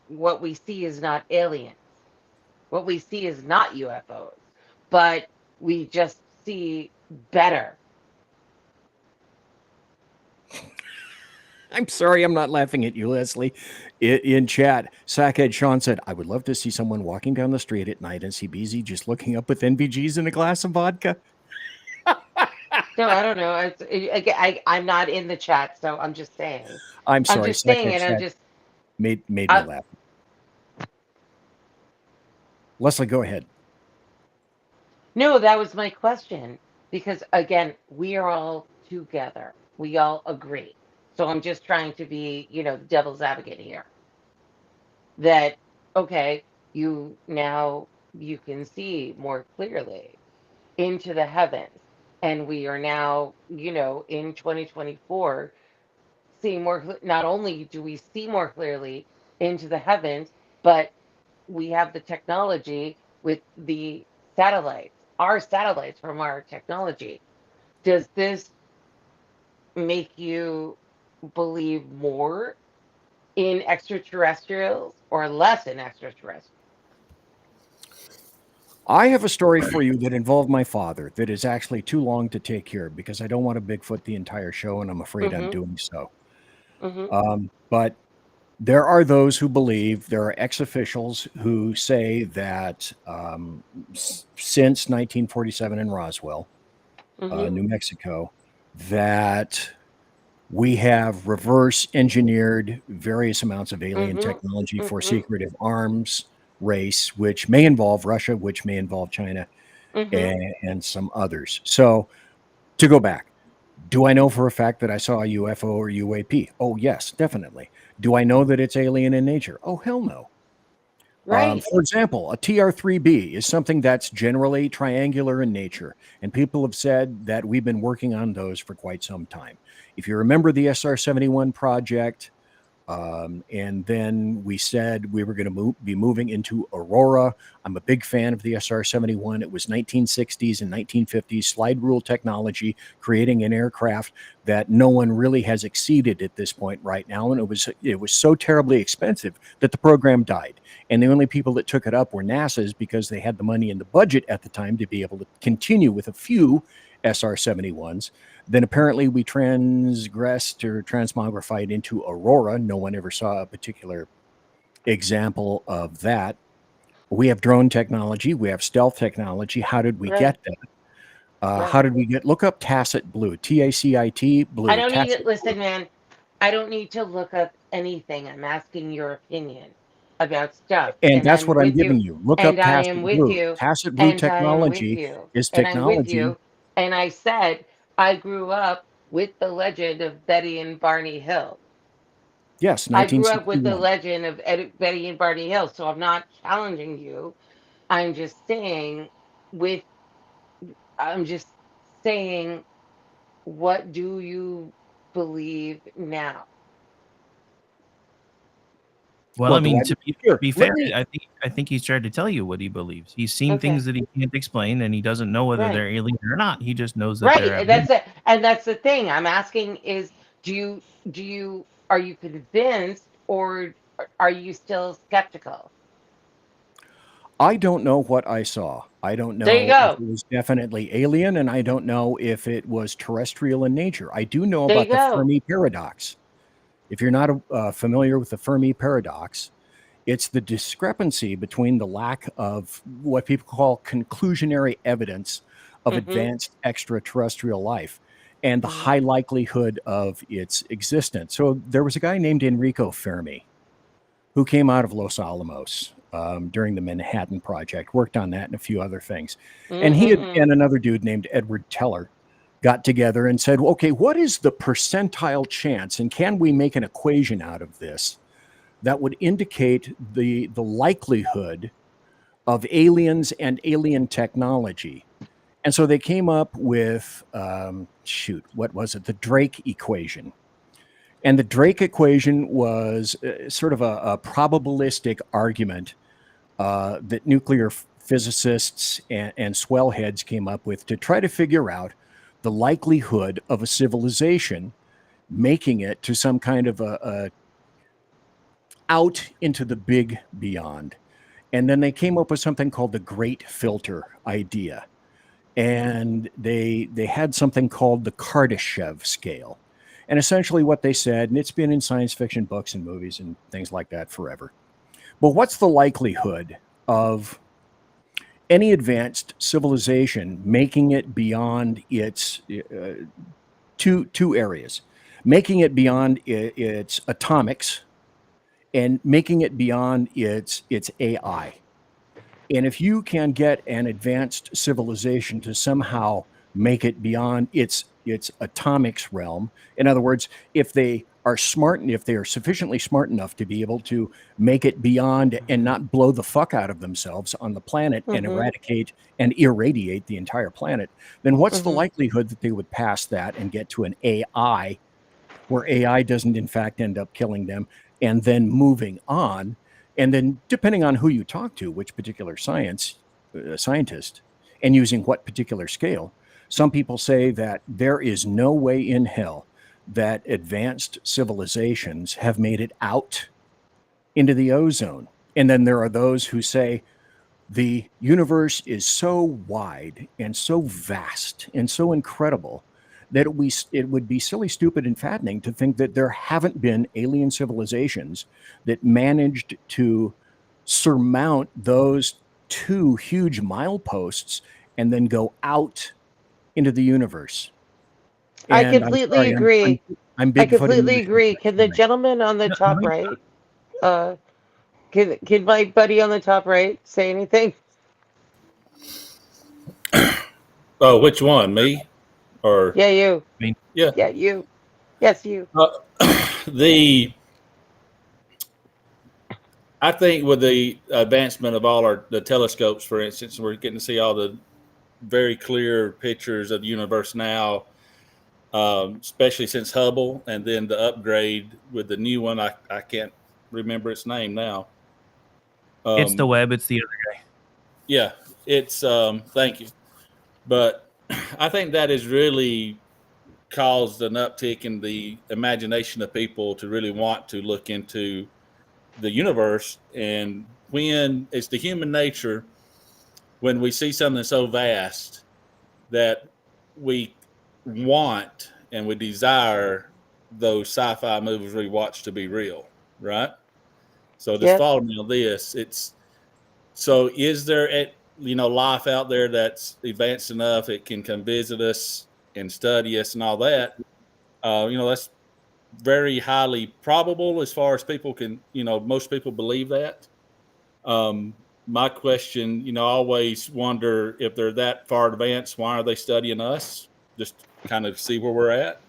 what we see is not aliens, what we see is not UFOs, but we just see better. I'm sorry, I'm not laughing at you, Leslie. In chat, Sackhead Sean said, I would love to see someone walking down the street at night and see BZ just looking up with NVGs and a glass of vodka. No, I don't know. I'm not in the chat, so I'm just saying. I'm sorry, I'm just saying, and I'm just made me laugh. Leslie, go ahead. No, that was my question, because again, we are all together. We all agree. So I'm just trying to be, the devil's advocate here. That, okay, you can see more clearly into the heavens. And we are now, in 2024, seeing more. Not only do we see more clearly into the heavens, but we have the technology with the satellites, our satellites from our technology. Does this make you believe more in extraterrestrials or less in extraterrestrials? I have a story for you that involved my father that is actually too long to take here because I don't want to Bigfoot the entire show, and I'm afraid I'm doing so. But there are those who believe, there are ex-officials who say that since 1947 in Roswell, New Mexico, that we have reverse engineered various amounts of alien technology for secretive arms race, which may involve Russia, which may involve China, and some others. So to go back, do I know for a fact that I saw a UFO or UAP? Oh, yes, definitely. Do I know that it's alien in nature? Oh, hell no. Right. For example, a TR-3B is something that's generally triangular in nature, and people have said that we've been working on those for quite some time. If you remember the SR-71 project, And then we said we were going to be moving into Aurora. I'm a big fan of the SR-71. It was 1960s and 1950s slide rule technology, creating an aircraft that no one really has exceeded at this point right now. And it was so terribly expensive that the program died. And the only people that took it up were NASA's, because they had the money in the budget at the time to be able to continue with a few SR-71s. Then apparently we transgressed or transmogrified into Aurora. No one ever saw a particular example of that. We have drone technology. We have stealth technology. How did we get that? How did we get? Look up Tacit Blue. TACIT Blue. I don't need Tacit it. Listen, man, I don't need to look up anything. I'm asking your opinion about stuff. And And that's I'm what I'm with giving you. you. Look up And I am Tacit with Blue. you. Tacit Blue And I am with technology you. is And I'm with technology. you. And I said I grew up with the legend of Betty and Barney Hill. Yes, I grew up with the 1961. legend of Betty and Barney Hill. So I'm not challenging you. I'm just saying with I'm just saying, what do you believe now? Well, I Well, do mean, I to be, here, be let fair, me I think he's tried to tell you what he believes. He's seen Okay. things that he can't explain, and he doesn't know whether Right. they're alien or not. He just knows that Right. they're And abnormal. that's it. And that's the thing. I'm asking is, are you convinced, or are you still skeptical? I don't know what I saw. I don't There you know if go. it was definitely alien, and I don't know if it was terrestrial in nature. I do know There you about the go. Fermi paradox. If you're not familiar with the Fermi paradox, it's the discrepancy between the lack of what people call conclusionary evidence of Mm-hmm. advanced extraterrestrial life and the Mm-hmm. high likelihood of its existence. So there was a guy named Enrico Fermi who came out of Los Alamos during the Manhattan Project, worked on that and a few other things. And he and another dude named Edward Teller got together and said, okay, what is the percentile chance, and can we make an equation out of this that would indicate the likelihood of aliens and alien technology? And so they came up with, what was it? The Drake equation. And the Drake equation was sort of a probabilistic argument that nuclear physicists and swellheads came up with to try to figure out the likelihood of a civilization making it to some kind of a out into the big beyond. And then they came up with something called the Great Filter idea. And they had something called the Kardashev scale. And essentially what they said, and it's been in science fiction books and movies and things like that forever. But what's the likelihood of any advanced civilization making it beyond its two areas, making it beyond its atomics and making it beyond its AI? And if you can get an advanced civilization to somehow make it beyond its atomics realm, in other words, if they are sufficiently smart enough to be able to make it beyond and not blow the fuck out of themselves on the planet and eradicate and irradiate the entire planet, then what's the likelihood that they would pass that and get to an AI where AI doesn't in fact end up killing them, and then moving on? And then depending on who you talk to, which particular scientist, and using what particular scale, some people say that there is no way in hell that advanced civilizations have made it out into the ozone. And then there are those who say the universe is so wide and so vast and so incredible that it would be silly, stupid, and fattening to think that there haven't been alien civilizations that managed to surmount those two huge mileposts and then go out into the universe. I And completely agree. I'm I Bigfoot. completely agree. Can the gentleman on the top right, can my buddy on the top right say anything? Oh, which one? Me? Or Yeah, you. Me. Yeah. Yeah, you. Yes, you. I think with the advancement of all the telescopes, for instance, we're getting to see all the very clear pictures of the universe now. especially since Hubble, and then the upgrade with the new one. I can't remember its name now. It's the Webb. It's the other guy. Yeah, it's thank you. But I think that has really caused an uptick in the imagination of people to really want to look into the universe. And when it's the human nature, when we see something so vast that we want and we desire those sci-fi movies we watch to be real, right? So just follow me on this. So is there life out there that's advanced enough it can come visit us and study us and all that? That's very highly probable as far as people can, most people believe that. My question, I always wonder if they're that far advanced, why are they studying us? Just kind of see where we're at.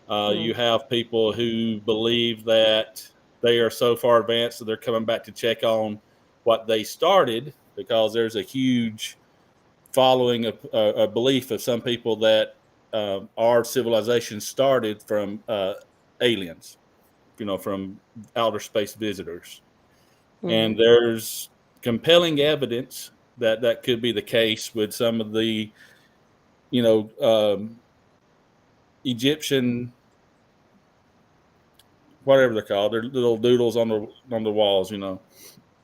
You have people who believe that they are so far advanced that they're coming back to check on what they started, because there's a huge following, a belief of some people that our civilization started from aliens, from outer space visitors. And there's compelling evidence that that could be the case with some of the, Egyptian, whatever they're called, they're little doodles on the walls,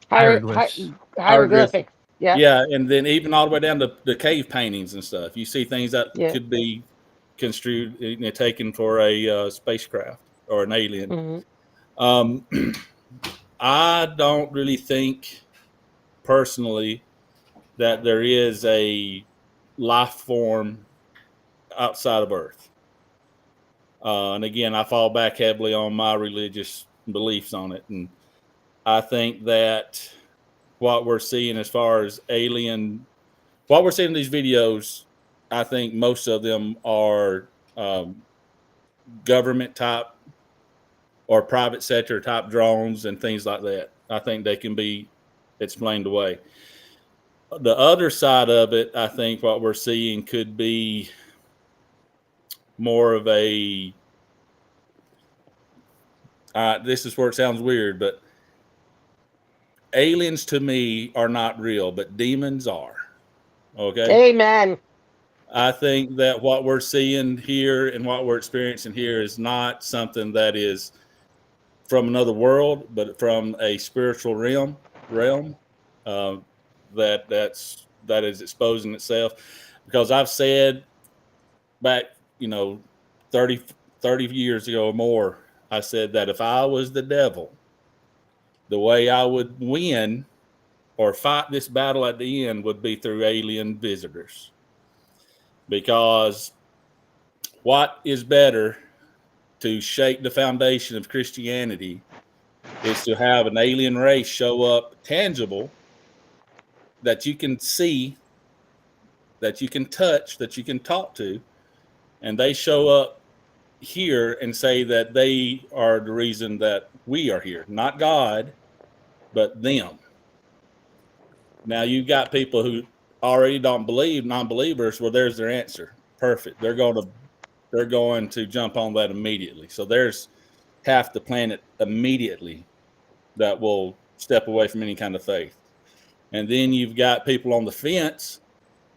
Hieroglyphics. Yeah. Yeah, and then even all the way down to the cave paintings and stuff. You see things that could be construed, taken for a spacecraft or an alien. I don't really think, personally, that there is a life form outside of Earth. And again, I fall back heavily on my religious beliefs on it. And I think that what we're seeing as far as what we're seeing in these videos, I think most of them are government type or private sector type drones and things like that. I think they can be explained away. The other side of it, I think what we're seeing could be more of a, this is where it sounds weird, but aliens to me are not real, but demons are. Okay. Amen. I think that what we're seeing here and what we're experiencing here is not something that is from another world, but from a spiritual realm that is exposing itself. Because I've said back, 30 years ago or more, I said that if I was the devil, the way I would win or fight this battle at the end would be through alien visitors. Because what is better to shake the foundation of Christianity is to have an alien race show up tangible, that you can see, that you can touch, that you can talk to, and they show up here and say that they are the reason that we are here, not God, but them. Now you've got people who already don't believe, non-believers. Well, there's their answer. Perfect. They're going to jump on that immediately. So there's half the planet immediately that will step away from any kind of faith. And then you've got people on the fence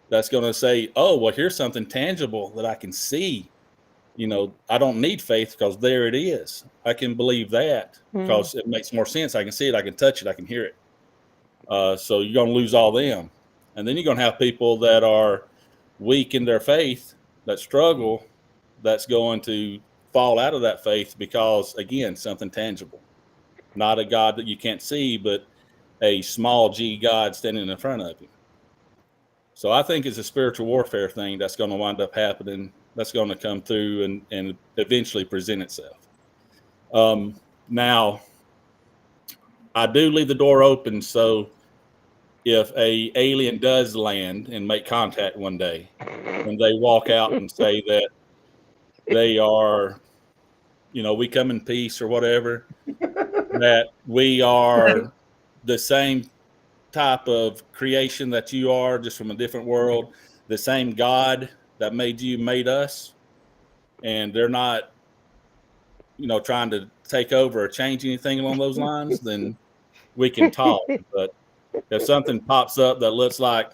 that's going to say, oh, well, here's something tangible that I can see. I don't need faith because there it is. I can believe that because it makes more sense. I can see it. I can touch it. I can hear it. So you're going to lose all them. And then you're going to have people that are weak in their faith, that struggle, that's going to fall out of that faith because, again, something tangible. Not a God that you can't see, but a small g God standing in front of you. So I think it's a spiritual warfare thing that's going to wind up happening, that's going to come through and eventually present itself. Now, I do leave the door open, so if a alien does land and make contact one day, and they walk out and say that they are, we come in peace or whatever, that we are the same type of creation that you are, just from a different world, the same God that made you made us, and they're not, trying to take over or change anything along those lines, then we can talk. But if something pops up that looks like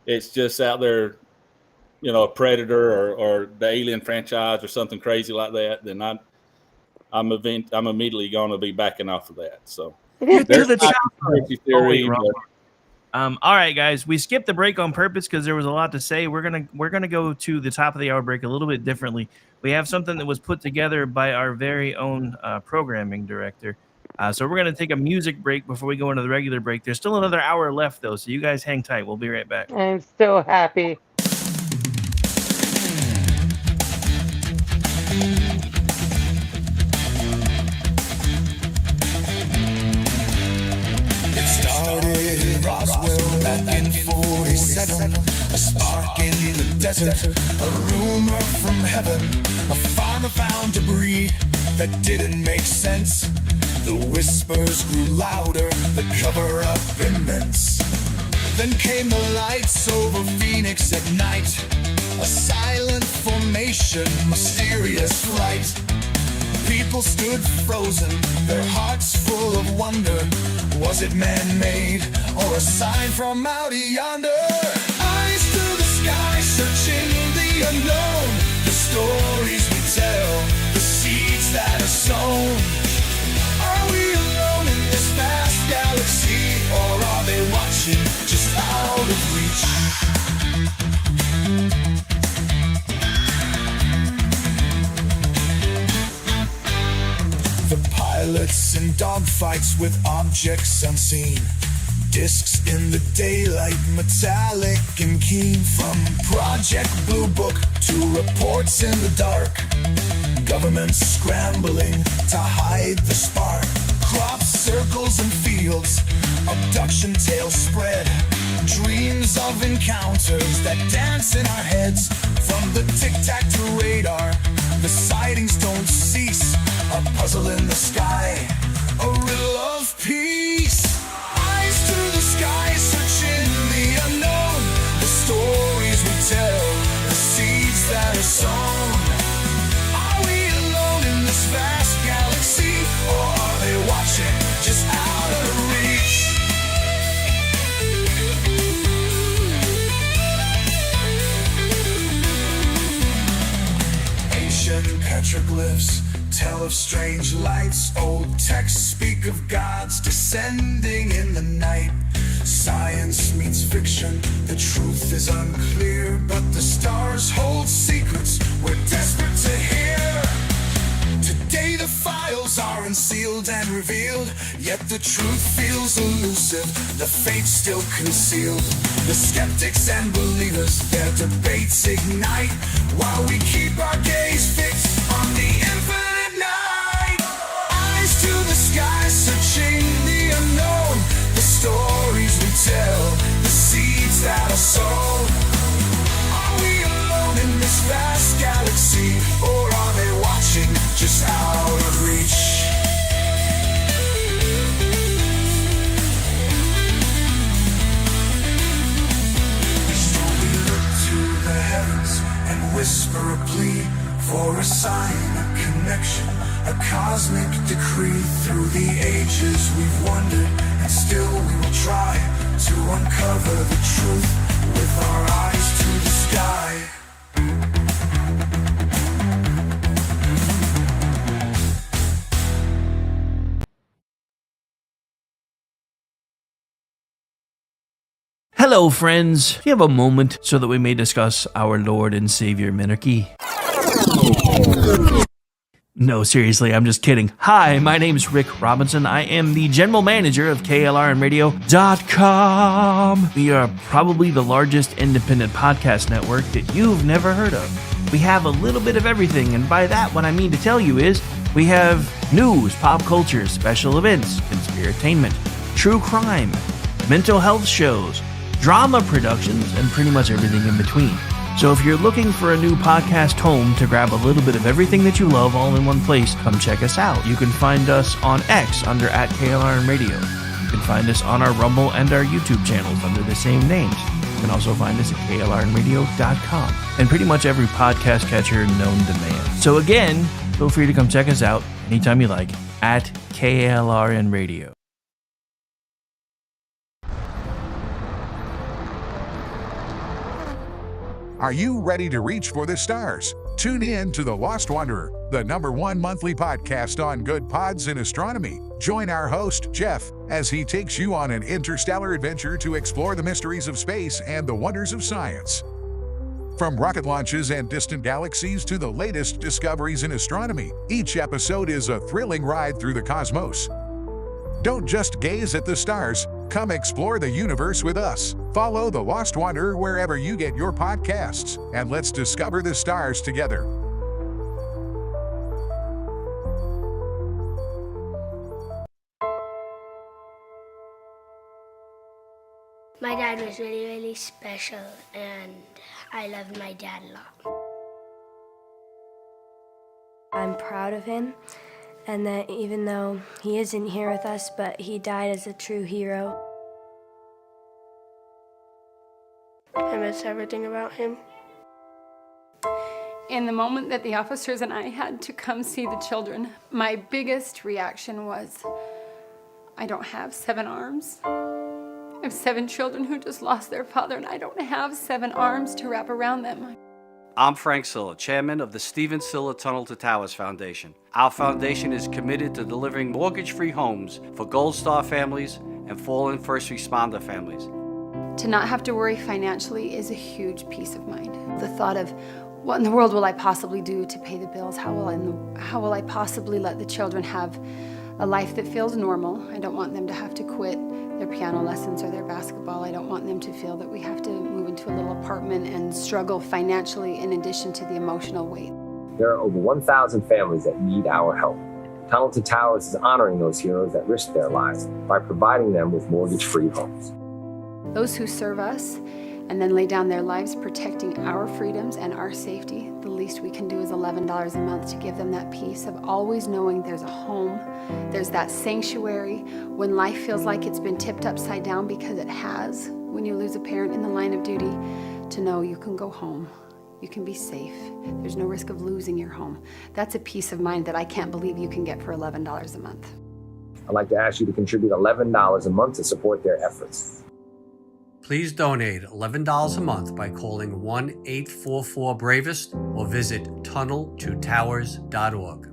it's just out there, a Predator or the Alien franchise or something crazy like that, then I'm immediately going to be backing off of that. So Get to there's the my chopper. conspiracy theory, All right, guys, we skipped the break on purpose because there was a lot to say. We're gonna go to the top of the hour break a little bit differently. We have something that was put together by our very own programming director. So we're gonna take a music break before we go into the regular break. There's still another hour left though, so you guys hang tight. We'll be right back. I'm so happy. It started in Roswell back in 47. A spark in the desert, a rumor from heaven. A farmer found debris that didn't make sense. The whispers grew louder, the cover-up immense. Then came the lights over Phoenix at night. A silent formation, mysterious flight. People stood frozen, their hearts full of wonder. Was it man-made or a sign from out yonder? Eyes to the sky, searching the unknown. The stories we tell, the seeds that are sown. Are we alone in this vast galaxy, or are they watching just out of reach? The pilots in dogfights with objects unseen. Discs in the daylight, metallic and keen. From Project Blue Book to reports in the dark. Governments scrambling to hide the spark. Crop circles and fields, abduction tales spread. Dreams of encounters that dance in our heads. From the tic-tac to radar, the sightings don't cease. A puzzle in the sky, a riddle of peace. Eyes to the sky, searching the unknown. The stories we tell, the seeds that are sown. Are we alone in this vast galaxy, or are they watching just out of reach? Ancient petroglyphs tell of strange lights. Old texts speak of gods descending in the night. Science meets fiction, the truth is unclear, but the stars hold secrets we're desperate to hear. Today the files are unsealed and revealed, yet the truth feels elusive, the fate's still concealed. The skeptics and believers, their debates ignite, while we keep our gaze fixed on the infinite night. Eyes to the sky, searching the unknown. The stories we tell, the seeds that are sown. Are we alone in this vast galaxy, or are they watching just out of reach? We look to the heavens and whisper a plea for a sign, a connection, a cosmic decree. Through the ages we've wondered, and still we will try to uncover the truth with our eyes to the sky. Hello, friends. Do you have a moment so that we may discuss our Lord and Savior Minarchy? No, seriously, I'm just kidding. Hi, my name's Rick Robinson. I am the general manager of KLRNradio.com. We are probably the largest independent podcast network that you've never heard of. We have a little bit of everything, and by that, what I mean to tell you is we have news, pop culture, special events, conspiratainment, true crime, mental health shows, drama productions, and pretty much everything in between. So if you're looking for a new podcast home to grab a little bit of everything that you love all in one place, come check us out. You can find us on X under @KLRN Radio. You can find us on our Rumble and our YouTube channels under the same names. You can also find us at klrnradio.com and pretty much every podcast catcher known to man. So again, feel free to come check us out anytime you like at KLRN Radio. Are you ready to reach for the stars? Tune in to The Lost Wanderer, the #1 monthly podcast on good pods in astronomy. Join our host, Jeff, as he takes you on an interstellar adventure to explore the mysteries of space and the wonders of science. From rocket launches and distant galaxies to the latest discoveries in astronomy, each episode is a thrilling ride through the cosmos. Don't just gaze at the stars, come explore the universe with us. Follow The Lost Wanderer wherever you get your podcasts, and let's discover the stars together. My dad was really, really special, and I loved my dad a lot. I'm proud of him, and that even though he isn't here with us, but he died as a true hero. I miss everything about him. In the moment that the officers and I had to come see the children, my biggest reaction was, I don't have 7 arms. I have 7 children who just lost their father, and I don't have 7 arms to wrap around them. I'm Frank Silla, chairman of the Stephen Silla Tunnel to Towers Foundation. Our foundation is committed to delivering mortgage-free homes for Gold Star families and fallen first responder families. To not have to worry financially is a huge peace of mind. The thought of, what in the world will I possibly do to pay the bills? How will I possibly let the children have a life that feels normal? I don't want them to have to quit their piano lessons or their basketball. I don't want them to feel that we have to move into a little apartment and struggle financially in addition to the emotional weight. There are over 1,000 families that need our help. Tunnel to Towers is honoring those heroes that risked their lives by providing them with mortgage-free homes. Those who serve us and then lay down their lives protecting our freedoms and our safety, the least we can do is $11 a month to give them that peace of always knowing there's a home, there's that sanctuary when life feels like it's been tipped upside down, because it has, when you lose a parent in the line of duty, to know you can go home, you can be safe, there's no risk of losing your home. That's a peace of mind that I can't believe you can get for $11 a month. I'd like to ask you to contribute $11 a month to support their efforts. Please donate $11 a month by calling 1-844-BRAVEST or visit tunneltotowers.org.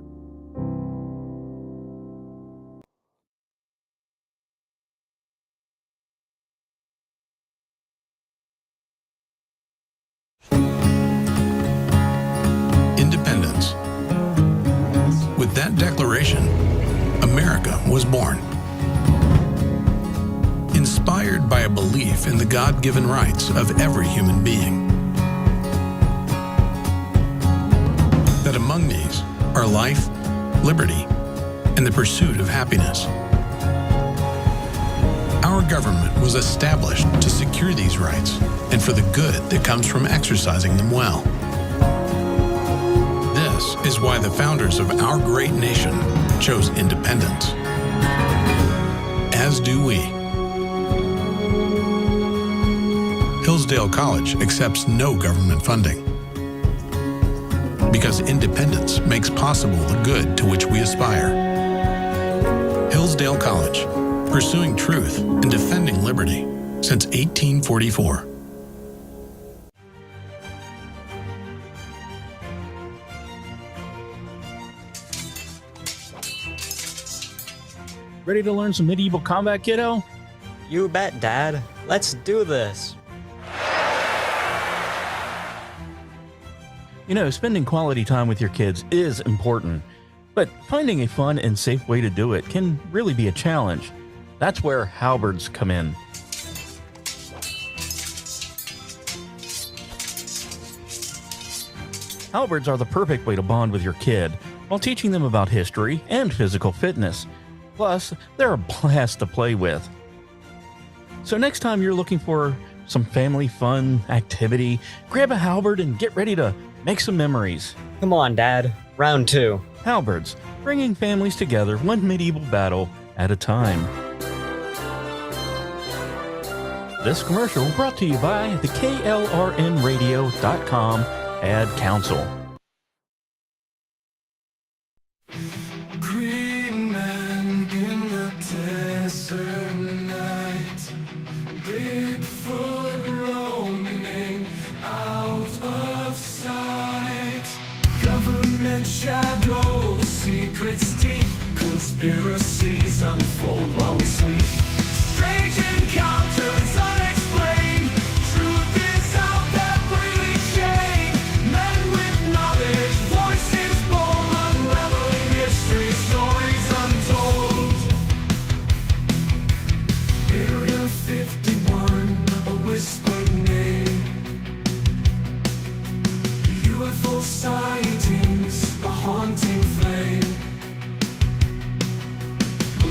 Independence. With that declaration, America was born. Inspired by a belief in the God-given rights of every human being. That among these are life, liberty, and the pursuit of happiness. Our government was established to secure these rights and for the good that comes from exercising them well. This is why the founders of our great nation chose independence. As do we. Hillsdale College accepts no government funding because independence makes possible the good to which we aspire. Hillsdale College, pursuing truth and defending liberty since 1844. Ready to learn some medieval combat, kiddo? You bet, Dad. Let's do this. You know, spending quality time with your kids is important, but finding a fun and safe way to do it can really be a challenge. That's where halberds come in. Halberds are the perfect way to bond with your kid while teaching them about history and physical fitness. Plus, they're a blast to play with. So next time you're looking for some family fun activity, grab a halberd and get ready to make some memories. Come on, Dad. Round 2. Halberds, bringing families together one medieval battle at a time. This commercial brought to you by the KLRNradio.com Ad Council. Green man in the desert night, Bigfoot roaming out of sight. Government shadows, secrets deep, conspiracies unfold while we sleep. Strange encounters unexplained, truth is out that really shade. Men with knowledge, voices bold, unraveling history, stories untold. Area 51, a whispered name. UFO sightings, a haunting flame.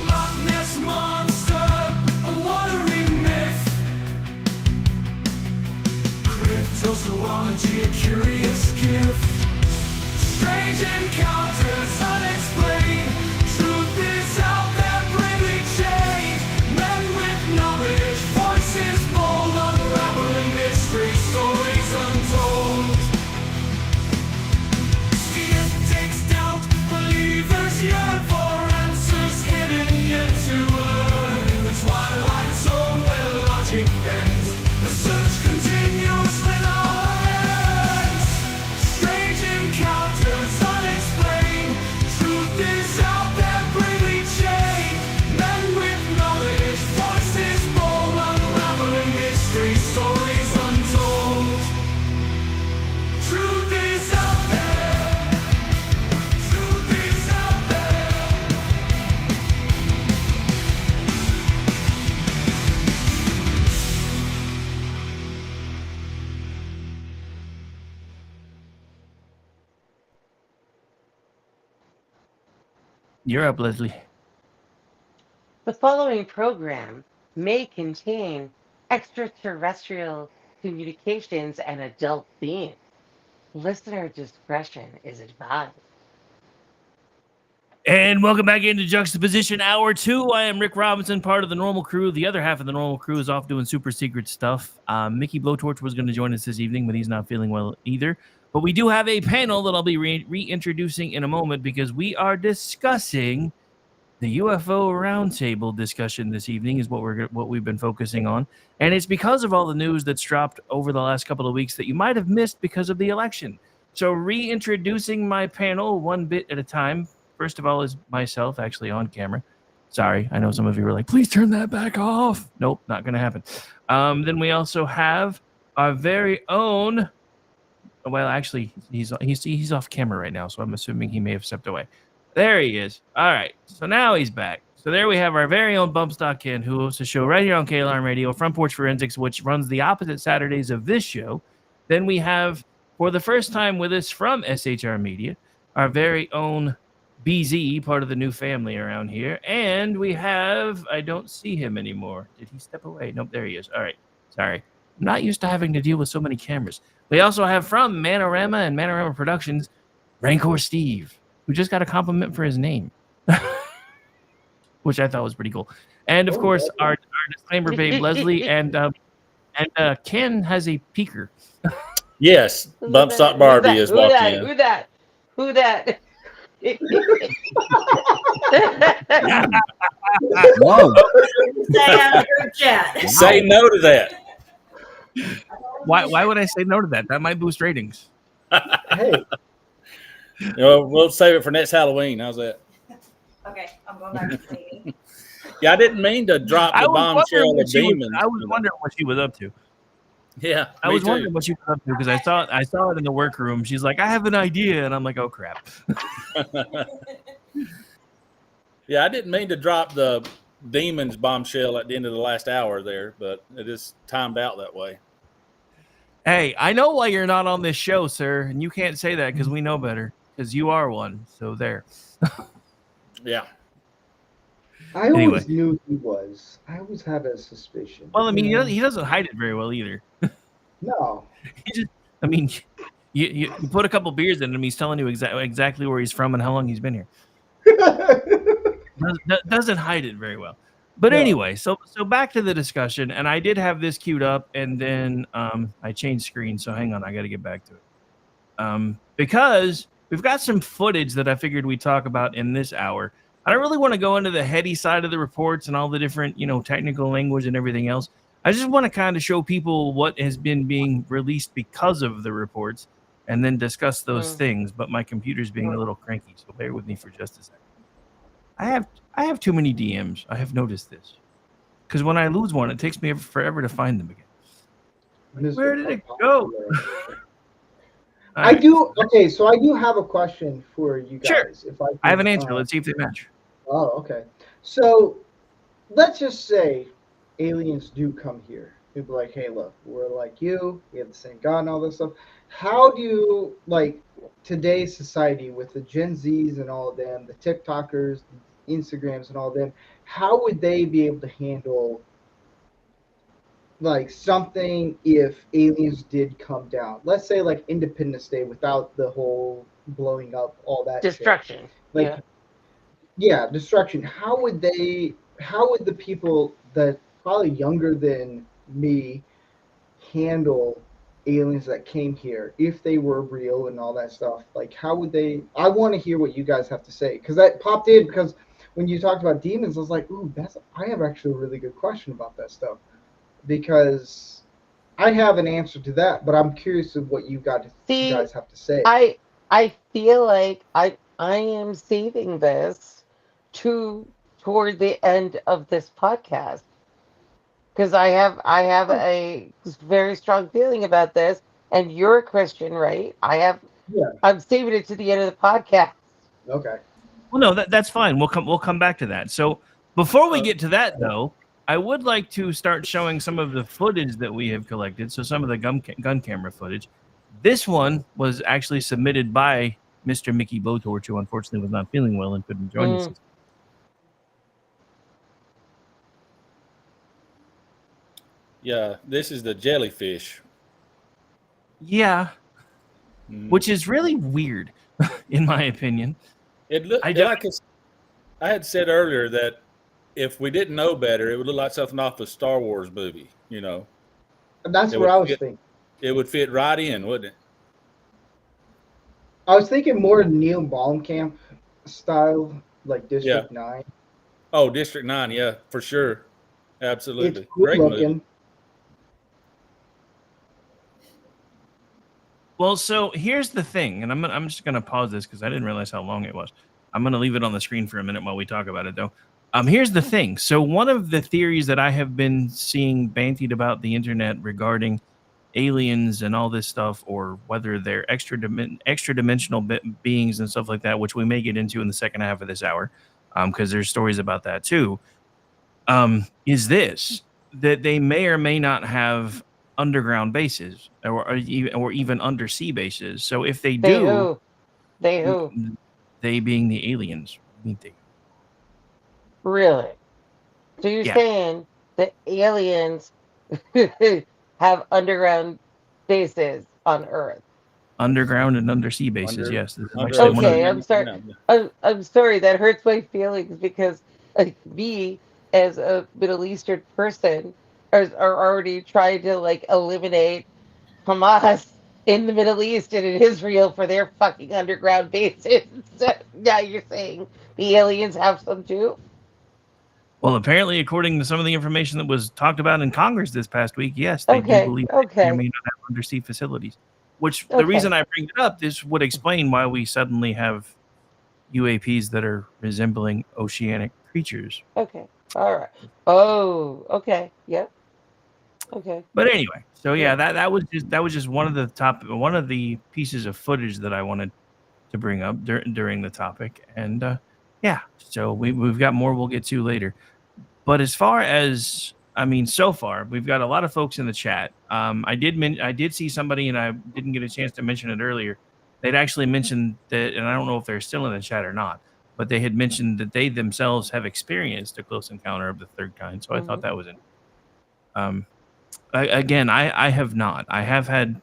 Loch Ness monster, a watery myth. Cryptozoology, a curious gift. Strange encounters unexplained. Truth is out there, bravely changed. Men with knowledge, voices bold, unraveling mystery, stories untold. Skeptics doubt, believers yearn for answers hidden yet to learn. In the twilight zone where logic ends, the search continues with all hands. Strange encounters unexplained. Truth is out there, bravely chained. Men with knowledge, voices bold, unraveling mystery, stories untold. Truth is out there. Truth is out there. You're up, Leslie. The following program may contain extraterrestrial communications and adult themes. Listener discretion is advised. And welcome back into Juxtaposition Hour 2. I am Rick Robinson, part of the normal crew. The other half of the normal crew is off doing super secret stuff. Mickey Blowtorch was going to join us this evening, but he's not feeling well either. But we do have a panel that I'll be reintroducing in a moment because we are discussing the UFO Roundtable discussion this evening is what we've been focusing on. And it's because of all the news that's dropped over the last couple of weeks that you might have missed because of the election. So reintroducing my panel one bit at a time. First of all is myself, actually on camera. Sorry, I know some of you were like, please turn that back off. Nope, not going to happen. Then we also have our very own, well, actually, he's off camera right now, so I'm assuming he may have stepped away. There he is. All right, so now he's back. So there we have our very own Bump Stock Ken, who hosts a show right here on KLRN Radio, Front Porch Forensics, which runs the opposite Saturdays of this show. Then we have, for the first time with us from SHR Media, our very own BZ, part of the new family around here. And we have, I don't see him anymore. Did he step away? Nope, there he is. All right, sorry. I'm not used to having to deal with so many cameras. We also have from Manorama and Manorama Productions, Rancor Steve, who just got a compliment for his name, which I thought was pretty cool. And of course, our disclaimer babe, Leslie, and Ken has a peeker. Yes, Bump Stock Barbie is walking in. Who that? Whoa. Say no to that. Why would I say no to that? That might boost ratings. Hey. We'll save it for next Halloween. How's that? Okay, I'm going back to cleaning. Yeah, I didn't mean to drop the bombshell of demons. I was wondering what she was up to. Yeah, I was wondering what she was up to because I saw it in the workroom. She's like, I have an idea, and I'm like, oh crap. Yeah, I didn't mean to drop the demons bombshell at the end of the last hour there, but it is timed out that way. Hey, I know why you're not on this show, sir, and you can't say that because we know better because you are one. So there. Yeah. I always knew he was. I always had a suspicion. Well, I mean, he doesn't hide it very well either. No. He just, I mean, you put a couple beers in him, he's telling you exactly where he's from and how long he's been here. Doesn't hide it very well. But No. anyway, so back to the discussion, and I did have this queued up, and then I changed screens. So hang on, I got to get back to it. Because we've got some footage that I figured we'd talk about in this hour. I don't really want to go into the heady side of the reports and all the different, technical language and everything else. I just want to kind of show people what has been being released because of the reports, and then discuss those things. But my computer's being a little cranky, so bear with me for just a second. I have too many DMs. I have noticed this. Because when I lose one, it takes me forever to find them again. Where did it go? I do. Okay, so I do have a question for you guys. Sure. If I have an answer. Let's see if they match. Oh, okay. So let's just say aliens do come here. People be like, hey, look, we're like you. We have the same God and all this stuff. How do you, like, today's society with the Gen Zs and all of them, the TikTokers, the Instagrams and all of them, how would they be able to handle like something if aliens did come down? Let's say like Independence Day without the whole blowing up all that Destruction. shit. Like yeah, destruction. How would the people that probably younger than me handle aliens that came here if they were real and all that stuff? Like how would they? I want to hear what you guys have to say, because that popped in because when you talked about demons, I was like, ooh, I have actually a really good question about that stuff, because I have an answer to that, but I'm curious of what you guys have to say. I feel like I am saving this toward the end of this podcast, because I have a very strong feeling about this, and you're a Christian, right? I'm saving it to the end of the podcast. Okay. Well, no, that's fine. We'll come back to that. So before we get to that, though, I would like to start showing some of the footage that we have collected. So some of the gun camera footage. This one was actually submitted by Mr. Mickey Blowtorch, who unfortunately was not feeling well and couldn't join us. Yeah, this is the jellyfish. Yeah, which is really weird, in my opinion. It looked I had said earlier that if we didn't know better, it would look like something off a Star Wars movie, you know. And that's what I was thinking. It would fit right in, wouldn't it? I was thinking more Neil Blomkamp style, like District 9. Oh, District 9, yeah, for sure. Absolutely. It's cool Great looking. movie. Well, so here's the thing, and I'm just going to pause this because I didn't realize how long it was. I'm going to leave it on the screen for a minute while we talk about it, though. Here's the thing. So one of the theories that I have been seeing bantied about the internet regarding aliens and all this stuff, or whether they're extra dimensional beings and stuff like that, which we may get into in the second half of this hour, because there's stories about that too, is this, that they may or may not have underground bases or even undersea bases. So if they do, they being the aliens. Really? So you're saying that aliens have underground bases on Earth? Underground and undersea bases, yes. This is okay, I'm sorry. I'm sorry. That hurts my feelings, because me, as a Middle Eastern person, are already trying to eliminate Hamas in the Middle East and in Israel for their fucking underground bases. So now you're saying the aliens have some too? Well, apparently, according to some of the information that was talked about in Congress this past week, yes, they do believe they may not have undersea facilities. Which the reason I bring it up, this would explain why we suddenly have UAPs that are resembling oceanic creatures. Okay. All right. Oh, okay. Yep. Okay. But anyway, so yeah, that was just one of the pieces of footage that I wanted to bring up during the topic, and yeah, so we've got more we'll get to later. But as far as so far we've got a lot of folks in the chat. I did see somebody, and I didn't get a chance to mention it earlier. They'd actually mentioned that, and I don't know if they're still in the chat or not, but they had mentioned that they themselves have experienced a close encounter of the third kind. So I thought that was interesting. Again, I have not. I have had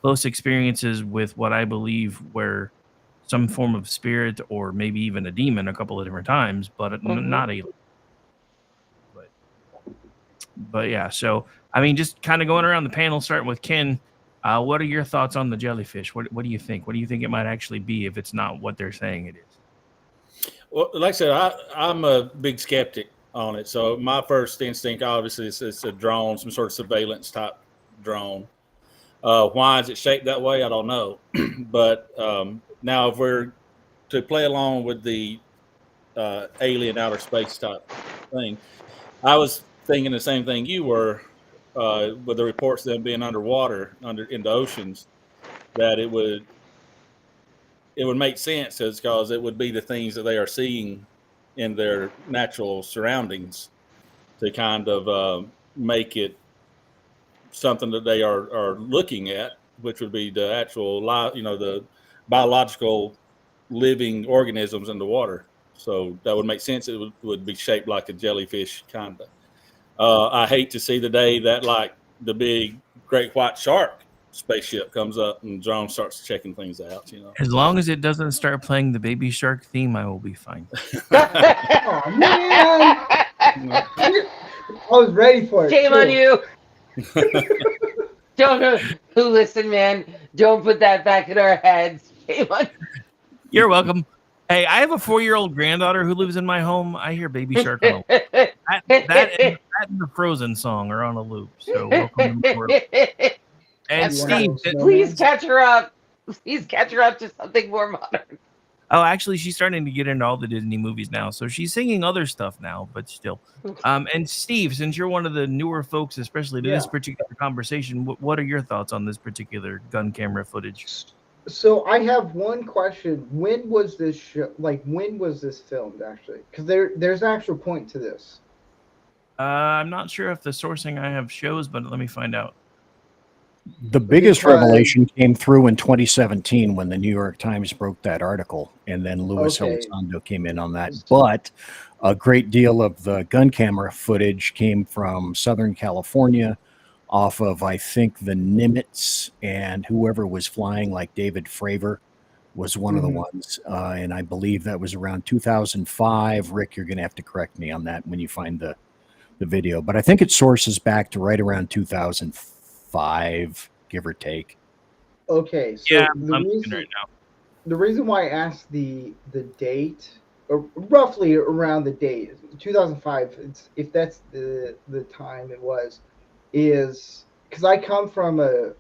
close experiences with what I believe were some form of spirit or maybe even a demon a couple of different times, but not alien. But yeah, so I mean, just kind of going around the panel, starting with Ken. What are your thoughts on the jellyfish? What do you think? What do you think it might actually be if it's not what they're saying it is? Well, like I said, I'm a big skeptic on it. So my first instinct, obviously, is it's a drone, some sort of surveillance type drone. Why is it shaped that way? I don't know. But now, if we're to play along with the alien outer space type thing, I was thinking the same thing you were with the reports of them being underwater, in the oceans, that it would make sense because it would be the things that they are seeing in their natural surroundings to kind of make it something that they are looking at, which would be the actual the biological living organisms in the water. So that would make sense. It would be shaped like a jellyfish, kind of. I hate to see the day that like the big great white shark spaceship comes up and drone starts checking things out. As long as it doesn't start playing the Baby Shark theme, I will be fine. Oh man! I was ready for it. Shame too. on you. Don't listen, man. Don't put that back in our heads. Shame on you. You're welcome. Hey, I have a 4-year-old granddaughter who lives in my home. I hear Baby Shark on a loop. That and the Frozen song are on a loop. So welcome to the world. And Steve, please catch her up. Please catch her up to something more modern. oh, actually, she's starting to get into all the Disney movies now, so she's singing other stuff now, but still. And Steve, since you're one of the newer folks, especially to this particular conversation, what are your thoughts on this particular gun camera footage? So I have one question. When was this when was this filmed actually? Because there's an actual point to this. I'm not sure if the sourcing I have shows, but let me find out. The biggest revelation came through in 2017 when the New York Times broke that article, and then Louis Elizondo came in on that. But a great deal of the gun camera footage came from Southern California, off of, I think, the Nimitz, and whoever was flying, like David Fravor was one of the ones. And I believe that was around 2005. Rick, you're going to have to correct me on that when you find the video. But I think it sources back to right around 2005, give or take. Okay, so yeah, I'm looking right now. The reason why I asked the date, or roughly around the date, 2005, if that's the time it was, is because I come from a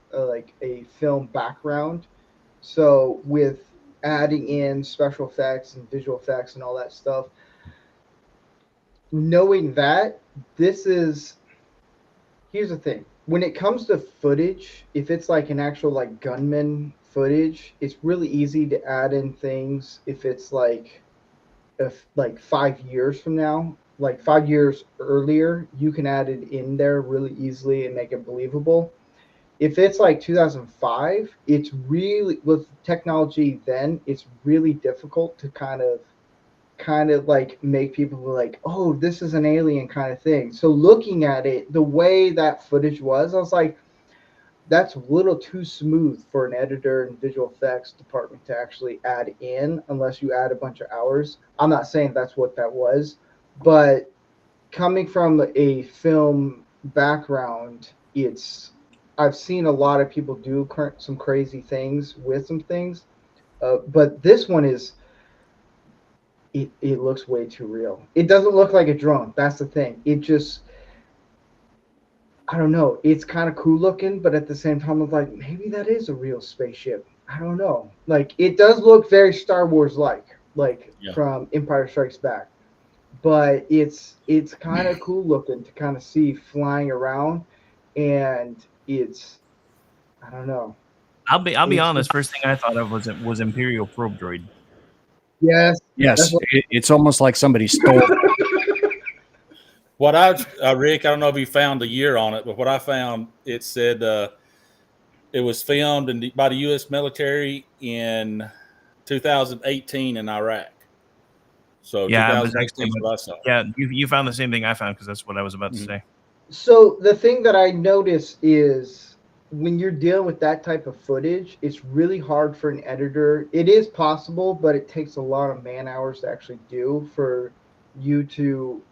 film background, so with adding in special effects and visual effects and all that stuff, knowing that here's the thing. When it comes to footage, if it's like an actual like gunman footage, it's really easy to add in things. If it's like 5 years from now, like 5 years earlier, you can add it in there really easily and make it believable. If it's like 2005, it's really, with technology then, it's really difficult to kind of like make people like, oh, this is an alien kind of thing. So looking at it, the way that footage was, I was like, that's a little too smooth for an editor and visual effects department to actually add in, unless you add a bunch of hours. I'm not saying that's what that was, but coming from a film background, I've seen a lot of people do some crazy things with some things, but this one it looks way too real. It doesn't look like a drone. That's the thing. It just, I don't know. It's kind of cool looking, but at the same time, I'm like, maybe that is a real spaceship. I don't know. Like, it does look very Star Wars like from Empire Strikes Back, but it's kind of cool looking to kind of see flying around, and I don't know. I'll be honest. First thing I thought of was Imperial probe droid. Yes. It's almost like somebody stole it. What Rick, I don't know if you found the year on it, but what I found, it said it was filmed by the U.S. military in 2018 in Iraq. So yeah, 2018 is what I saw. Yeah, you found the same thing I found, because that's what I was about to say. So the thing that I notice is, when you're dealing with that type of footage, it's really hard for an editor. It is possible, but it takes a lot of man hours to actually do for you to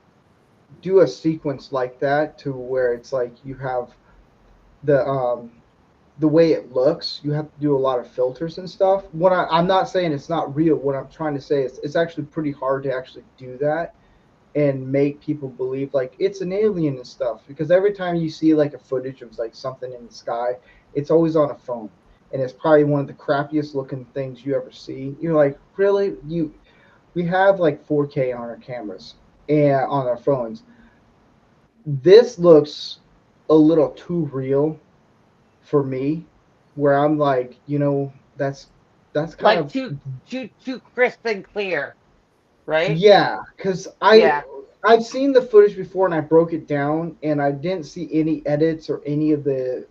do a sequence like that to where it's like you have the way it looks, you have to do a lot of filters and stuff. I'm not saying it's not real. What I'm trying to say is it's actually pretty hard to actually do that and make people believe like it's an alien and stuff, because every time you see like a footage of like something in the sky, it's always on a phone, and it's probably one of the crappiest looking things you ever see. You're like, really? We have like 4K on our cameras and on our phones. This looks a little too real for me, where I'm like, that's kind Like of too crisp and clear, right? yeah, because Yeah. I've seen the footage before and I broke it down and I didn't see any edits or any of the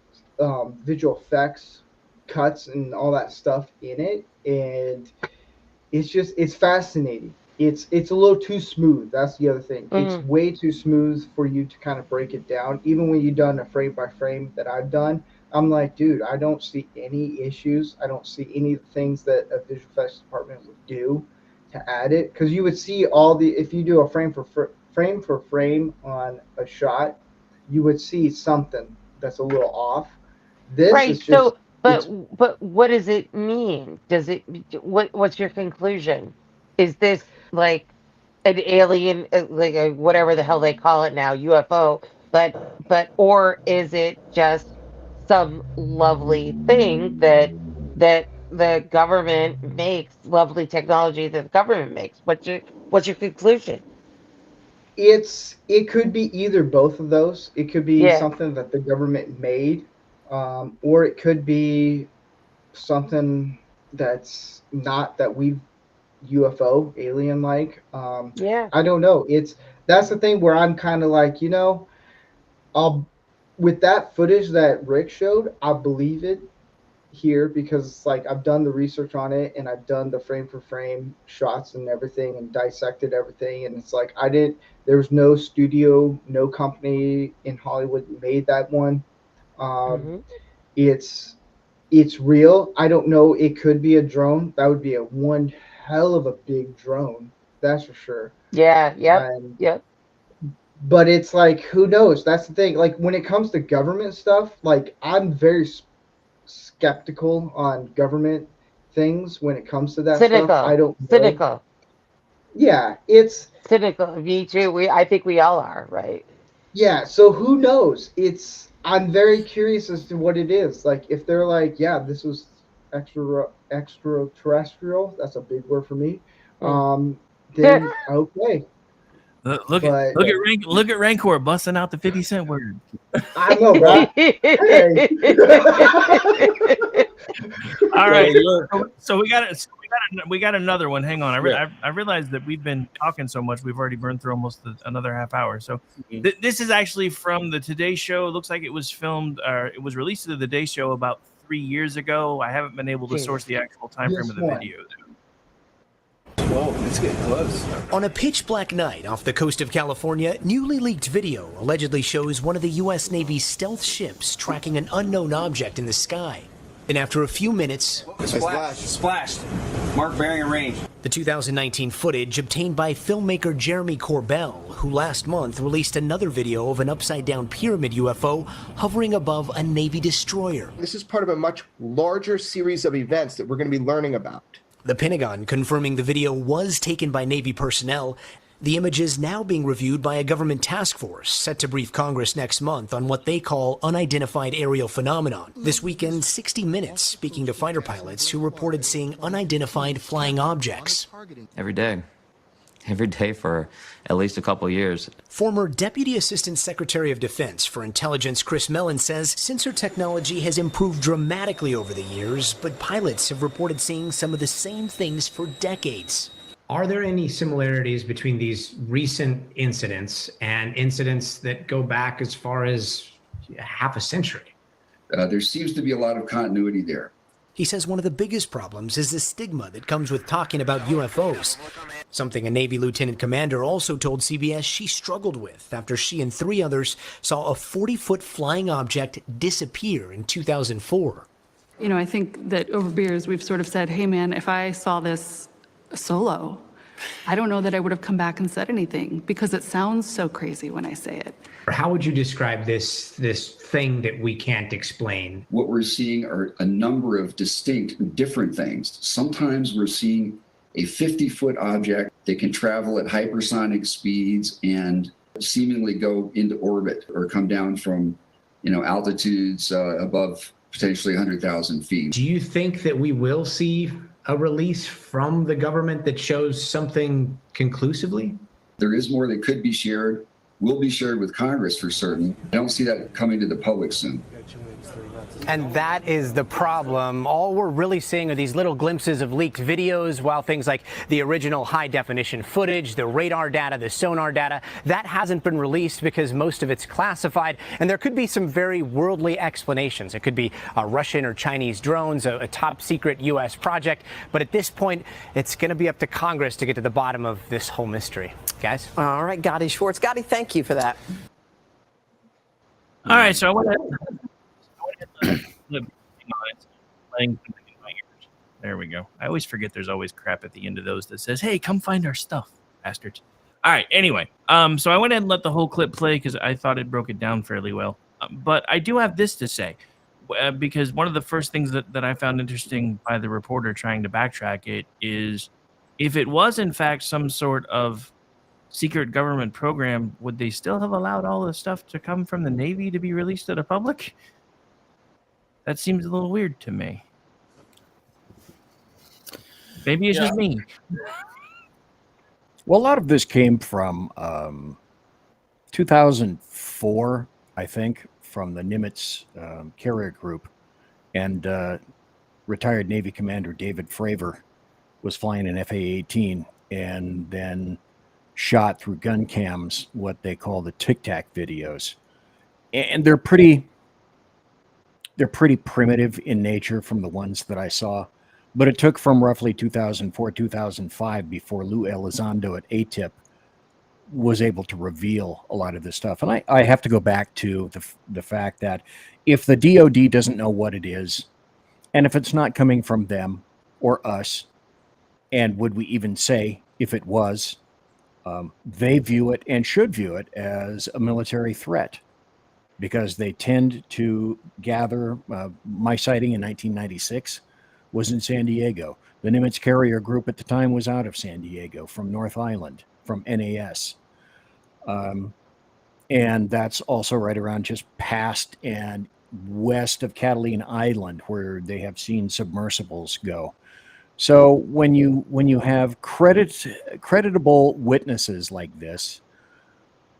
visual effects cuts and all that stuff in it, and it's fascinating. It's a little too smooth. That's the other thing. It's way too smooth for you to kind of break it down. Even when you've done a frame by frame that I've done, I'm like, dude, I don't see any issues. I don't see any of the things that a visual effects department would do to add it, because you would see if you do a frame for frame on a shot, you would see something that's a little off. This Right. is just But what does it mean? What's your conclusion? Is this like an alien, like a, whatever the hell they call it now, UFO, or is it just some lovely thing that the government makes, lovely technology that the government makes? What's your conclusion? it could be either both of those. It could be Yeah. something that the government made, or it could be something that's not that we UFO alien like. Yeah. I don't know. That's the thing where I'm kind of like, I'll with that footage that Rick showed, I believe it here because it's like I've done the research on it and I've done the frame for frame shots and everything and dissected everything, and it's like there was no studio, no company in Hollywood made that one. It's real. I don't know. It could be a drone. That would be a one hell of a big drone. That's for sure. Yeah. Yep. And Yep. but it's like, who knows? That's the thing. Like when it comes to government stuff, like I'm very skeptical on government things when it comes to that stuff. I don't know. Cynical. Yeah, it's cynical. Me too. I think we all are, right? Yeah, so who knows? I'm very curious as to what it is. Like if they're like, yeah, this was extraterrestrial, that's a big word for me. Then okay. Look at Rancor busting out the 50-cent word. I know, right? Hey. All right, so we got another one. Hang on, I realized that we've been talking so much, we've already burned through almost another half hour. So this is actually from the Today Show. It looks like it was filmed, it was released to the Today Show about 3 years ago. I haven't been able to source the actual time frame of the video. Whoa, it's getting close. On a pitch black night off the coast of California, newly leaked video allegedly shows one of the U.S. Navy's stealth ships tracking an unknown object in the sky. And after a few minutes, splashed. Mark bearing and range. The 2019 footage obtained by filmmaker Jeremy Corbell, who last month released another video of an upside-down pyramid UFO hovering above a Navy destroyer. This is part of a much larger series of events that we're going to be learning about. The Pentagon confirming the video was taken by Navy personnel. The image is now being reviewed by a government task force set to brief Congress next month on what they call unidentified aerial phenomenon. This weekend, 60 Minutes speaking to fighter pilots who reported seeing unidentified flying objects. Every day for at least a couple years. Former Deputy Assistant Secretary of Defense for Intelligence Chris Mellon says sensor technology has improved dramatically over the years, but pilots have reported seeing some of the same things for decades. Are there any similarities between these recent incidents and incidents that go back as far as half a century? There seems to be a lot of continuity there. He says one of the biggest problems is the stigma that comes with talking about UFOs, something a Navy lieutenant commander also told CBS she struggled with after she and 3 others saw a 40-foot flying object disappear in 2004. I think that over beers we've sort of said, hey man, if I saw this solo, I don't know that I would have come back and said anything because it sounds so crazy when I say it. How would you describe this thing that we can't explain? What we're seeing are a number of distinct, different things. Sometimes we're seeing a 50-foot object that can travel at hypersonic speeds and seemingly go into orbit or come down from, altitudes above potentially 100,000 feet. Do you think that we will see a release from the government that shows something conclusively? There is more that could be shared, will be shared with Congress for certain. I don't see that coming to the public soon. And that is the problem. All we're really seeing are these little glimpses of leaked videos, while things like the original high-definition footage, the radar data, the sonar data, that hasn't been released because most of it's classified. And there could be some very worldly explanations. It could be Russian or Chinese drones, a top-secret U.S. project. But at this point, it's going to be up to Congress to get to the bottom of this whole mystery. Guys? All right, Gotti Schwartz. Gotti, thank you for that. All right, so I want to playing something in my ears. There we go. I always forget there's always crap at the end of those that says, "Hey, come find our stuff, bastards." All right. Anyway, so I went ahead and let the whole clip play because I thought it broke it down fairly well. But I do have this to say, because one of the first things that I found interesting by the reporter trying to backtrack it is, if it was in fact some sort of secret government program, would they still have allowed all the stuff to come from the Navy to be released to the public? That seems a little weird to me. Maybe it's just me. Well, a lot of this came from 2004, I think, from the Nimitz carrier group. And retired Navy Commander David Fravor was flying an FA-18 and then shot through gun cams what they call the Tic Tac videos. And they're pretty primitive in nature from the ones that I saw. But it took from roughly 2004, 2005 before Lou Elizondo at ATIP was able to reveal a lot of this stuff. And I have to go back to the fact that if the DOD doesn't know what it is, and if it's not coming from them or us, and would we even say if it was, they view it and should view it as a military threat, because they tend to gather. My sighting in 1996 was in San Diego. The Nimitz carrier group at the time was out of San Diego from North Island, from NAS. And that's also right around just past and west of Catalina Island, where they have seen submersibles go. So when you have creditable witnesses like this,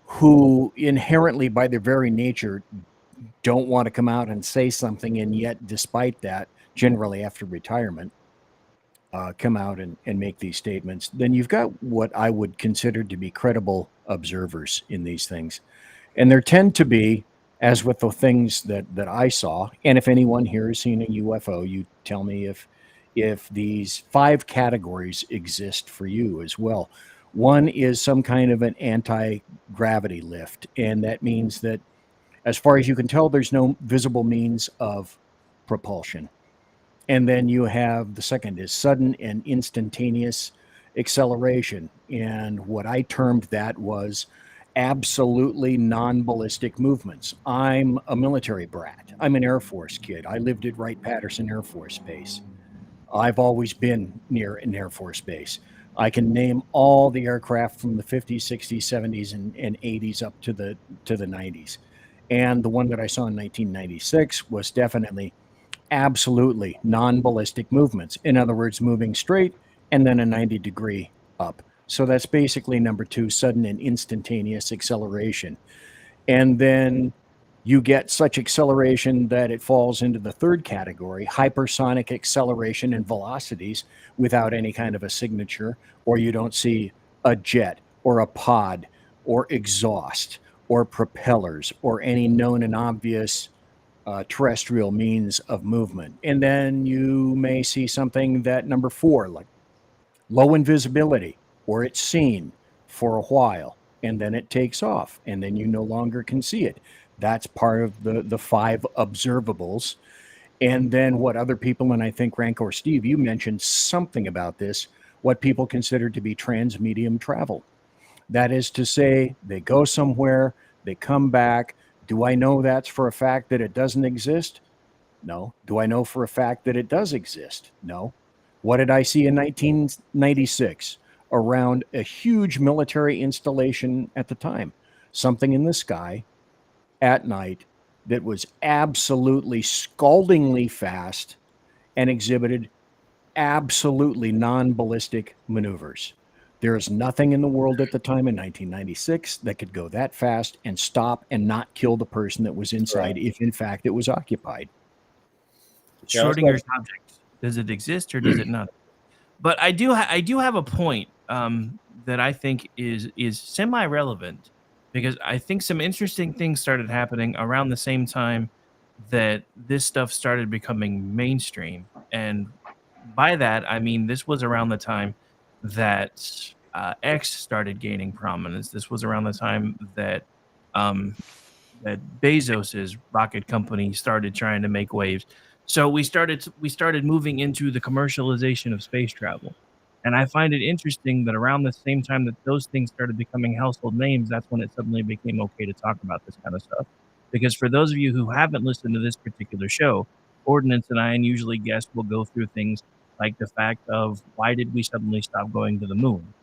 who inherently by their very nature don't want to come out and say something, and yet despite that, generally after retirement, come out and make these statements, then you've got what I would consider to be credible observers in these things. And there tend to be, as with the things that I saw, and if anyone here has seen a UFO, you tell me if these 5 categories exist for you as well. One is some kind of an anti-gravity lift, and that means that as far as you can tell, there's no visible means of propulsion. And then you have the second is sudden and instantaneous acceleration. And what I termed that was absolutely non-ballistic movements. I'm a military brat. I'm an Air Force kid. I lived at Wright-Patterson Air Force Base. I've always been near an Air Force base. I can name all the aircraft from the 50s, 60s, 70s, and 80s up to the 90s. And the one that I saw in 1996 was definitely absolutely non-ballistic movements. In other words, moving straight and then a 90-degree up. So that's basically number 2, sudden and instantaneous acceleration. And then you get such acceleration that it falls into the third category, hypersonic acceleration and velocities without any kind of a signature, or you don't see a jet or a pod or exhaust or propellers or any known and obvious terrestrial means of movement. And then you may see something that number 4, like low invisibility, or it's seen for a while and then it takes off and then you no longer can see it. That's part of the 5 observables. And then what other people, and I think Ranko or Steve, you mentioned something about this, what people consider to be transmedium travel. That is to say, they go somewhere, they come back. Do I know that's for a fact that it doesn't exist? No. Do I know for a fact that it does exist? No. What did I see in 1996 around a huge military installation at the time? Something in the sky at night that was absolutely scaldingly fast and exhibited absolutely non-ballistic maneuvers. There is nothing in the world at the time in 1996 that could go that fast and stop and not kill the person that was inside, if in fact it was occupied. Schrodinger's object. Does it exist or does it not? But I do have a point that I think is semi-relevant, because I think some interesting things started happening around the same time that this stuff started becoming mainstream. And by that, I mean this was around the time that X started gaining prominence. This was around the time that that Bezos's rocket company started trying to make waves. So we started moving into the commercialization of space travel. And I find it interesting that around the same time that those things started becoming household names, that's when it suddenly became okay to talk about this kind of stuff. Because for those of you who haven't listened to this particular show, Ordnance and I, and usually guests, will go through things like the fact of why did we suddenly stop going to the moon?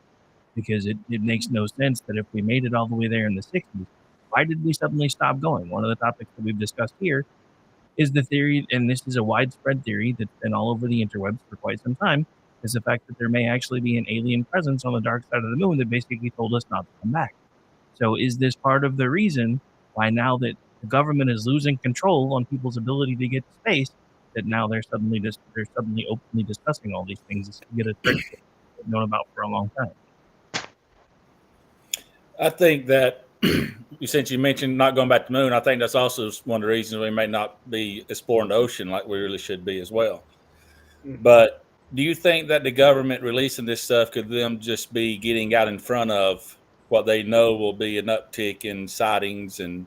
Because it makes no sense that if we made it all the way there in the 60s, why did we suddenly stop going? One of the topics that we've discussed here is the theory, and this is a widespread theory that's been all over the interwebs for quite some time, is the fact that there may actually be an alien presence on the dark side of the moon that basically told us not to come back. So is this part of the reason why, now that the government is losing control on people's ability to get to space, that now they're suddenly openly discussing all these things to get a trick they've known about for a long time? I think that since you mentioned not going back to the moon, I think that's also one of the reasons we may not be exploring the ocean like we really should be as well. But do you think that the government releasing this stuff could them just be getting out in front of what they know will be an uptick in sightings and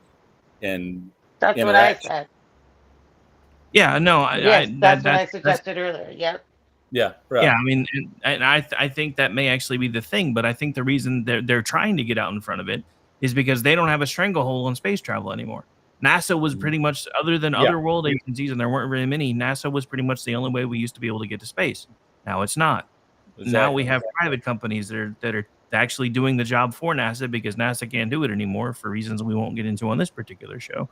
that's what I said. Yeah, no, that's what I suggested earlier. Yep. Yeah, right. Yeah, I mean, and I think that may actually be the thing, but I think the reason they're trying to get out in front of it is because they don't have a stranglehold on space travel anymore. NASA was pretty much, other than other world agencies, and there weren't very many, NASA was pretty much the only way we used to be able to get to space. Now it's not. Exactly. Now we have private companies that are actually doing the job for NASA, because NASA can't do it anymore for reasons we won't get into on this particular show.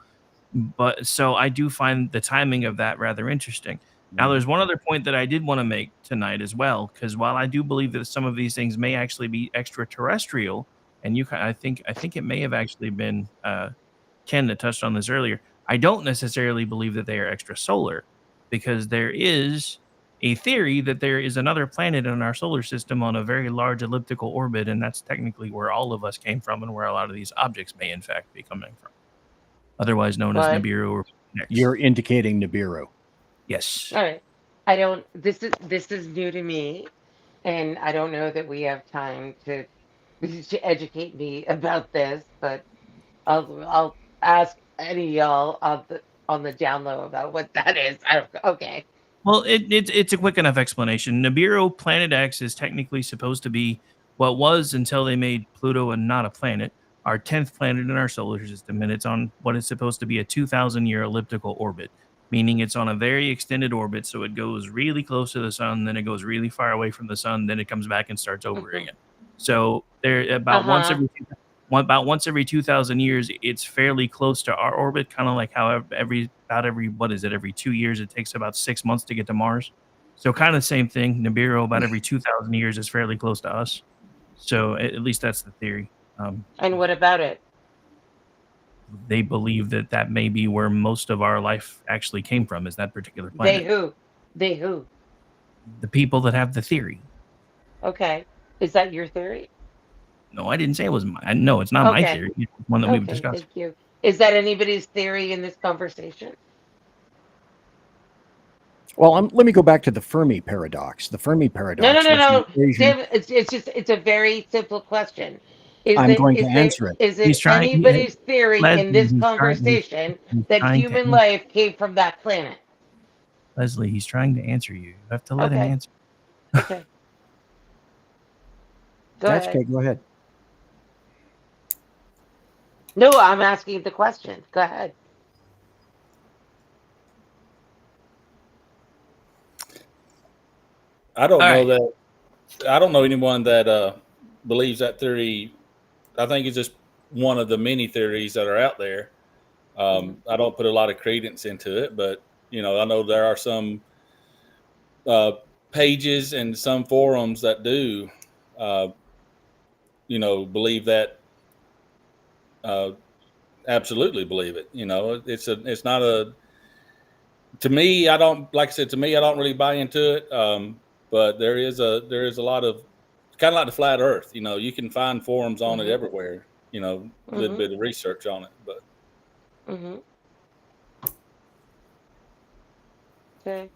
But so I do find the timing of that rather interesting. Now, there's one other point that I did want to make tonight as well, because while I do believe that some of these things may actually be extraterrestrial, and I think it may have actually been Ken that touched on this earlier, I don't necessarily believe that they are extrasolar, because there is a theory that there is another planet in our solar system on a very large elliptical orbit, and that's technically where all of us came from and where a lot of these objects may in fact be coming from, otherwise known as Nibiru or Nex. You're indicating Nibiru. Yes. All right. I don't. This is new to me, and I don't know that we have time to educate me about this. But I'll ask any of y'all on the down low about what that is. Okay. Well, it's a quick enough explanation. Nibiru, Planet X, is technically supposed to be what was, until they made Pluto and not a planet, our 10th planet in our solar system, and it's on what is supposed to be a 2,000-year elliptical orbit, meaning it's on a very extended orbit, so it goes really close to the sun, then it goes really far away from the sun, then it comes back and starts over again. So they're about once every 2,000 years, it's fairly close to our orbit, kind of like how every 2 years it takes about 6 months to get to Mars. So kind of the same thing. Nibiru, about every 2,000 years, is fairly close to us. So at least that's the theory. And what about it? They believe that may be where most of our life actually came from, is that particular planet. They who? The people that have the theory. Okay. Is that your theory? No, I didn't say it was mine. No, it's not my theory. It's one that we've discussed. Thank you. Is that anybody's theory in this conversation? Well, let me go back to the Fermi paradox. The Fermi paradox. No. Tim, it's a very simple question. I'm going to answer it. Is it anybody's theory in this conversation that human life came from that planet? Leslie, he's trying to answer you. You have to let him answer. Okay. Go okay, ahead. go ahead. No, I'm asking the question. Go ahead. I don't All know right. that. I don't know anyone that believes that theory. I think it's just one of the many theories that are out there. I don't put a lot of credence into it, but I know there are some pages and some forums that do, believe that. Absolutely believe it. It's not a. To me, I don't like I said. To me, I don't really buy into it. But there is a lot of kind of like the flat Earth. You can find forums on it everywhere. A little bit of research on it, but. Okay.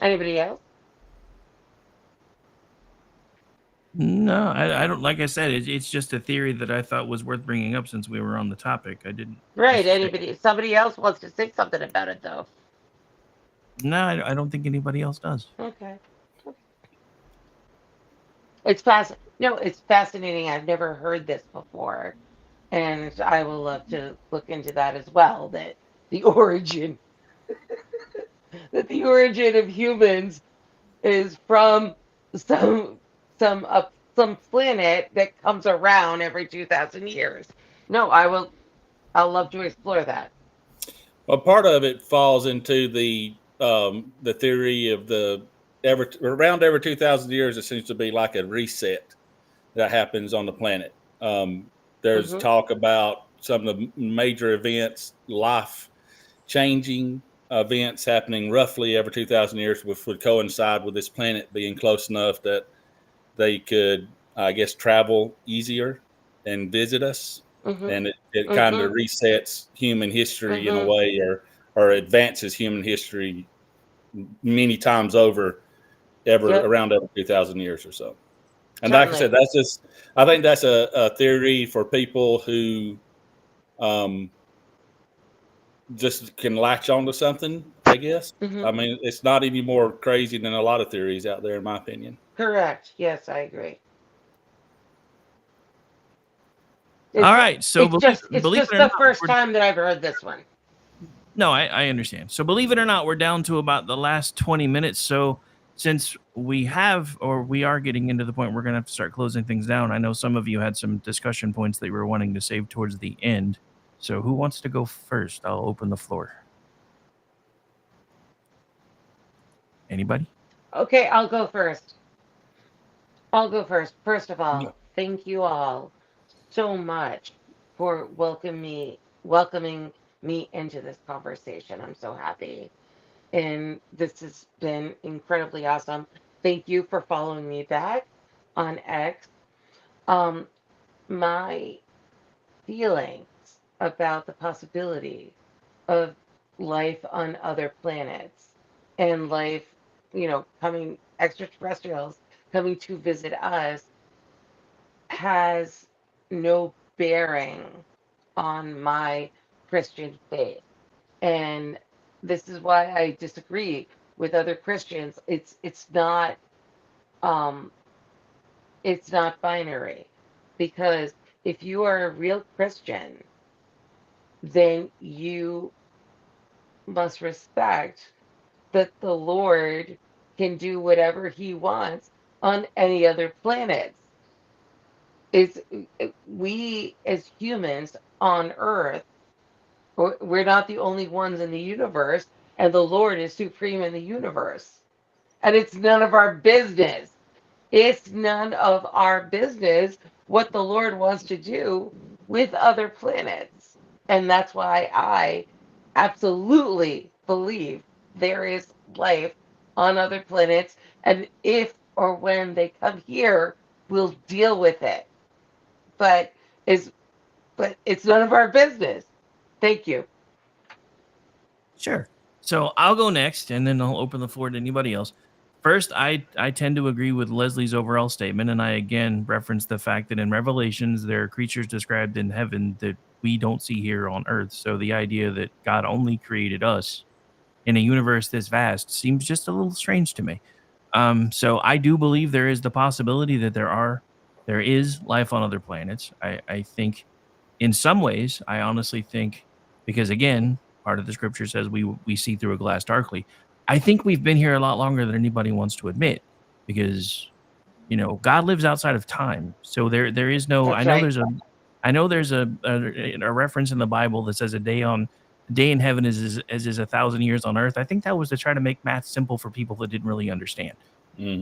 Anybody else? No, I don't. Like I said, it's just a theory that I thought was worth bringing up since we were on the topic. I didn't. Right. Somebody else wants to say something about it, though. No, I don't think anybody else does. Okay. It's it's fascinating. I've never heard this before, and I will love to look into that as well. That the origin, of humans is from some some planet that comes around every 2,000 years. No, I'll love to explore that. Well, part of it falls into the theory of around every 2,000 years, it seems to be like a reset that happens on the planet. There's talk about some of the major events, life changing events happening roughly every 2,000 years, which would coincide with this planet being close enough that they could, I guess, travel easier and visit us. And it kind of resets human history in a way, or advances human history many times over, around every 2,000 years or so. And like I said, I think that's a theory for people who just can latch onto something, I guess. I mean, it's not any more crazy than a lot of theories out there, in my opinion. Correct. Yes, I agree. All right, so it's just the first time that I've heard this one. No, I understand. So believe it or not, we're down to about the last 20 minutes. So since we are getting into the point we're going to have to start closing things down, I know some of you had some discussion points that you were wanting to save towards the end. So who wants to go first? I'll open the floor. Anybody? Okay, I'll go first. First of all, thank you all so much for welcoming me into this conversation. I'm so happy. And this has been incredibly awesome. Thank you for following me back on X. My feelings about the possibility of life on other planets and life, coming extraterrestrials coming to visit us has no bearing on my Christian faith. And this is why I disagree with other Christians. It's not binary, because if you are a real Christian, then you must respect that the Lord can do whatever he wants on any other planets. We as humans on Earth, we're not the only ones in the universe, and the Lord is supreme in the universe. And it's none of our business. It's none of our business what the Lord wants to do with other planets. And that's why I absolutely believe there is life on other planets. And if or when they come here, we'll deal with it. But it's none of our business. Thank you. Sure. So I'll go next, and then I'll open the floor to anybody else. First, I tend to agree with Leslie's overall statement, and I again reference the fact that in Revelations, there are creatures described in heaven that we don't see here on Earth. So the idea that God only created us in a universe this vast seems just a little strange to me. So I do believe there is the possibility that there is life on other planets. I think in some ways, I honestly think, because again, part of the scripture says we see through a glass darkly. I think we've been here a lot longer than anybody wants to admit, because God lives outside of time. So there is no. That's right. I know there's a reference in the Bible that says a day in heaven is 1,000 years on earth. I think that was to try to make math simple for people that didn't really understand.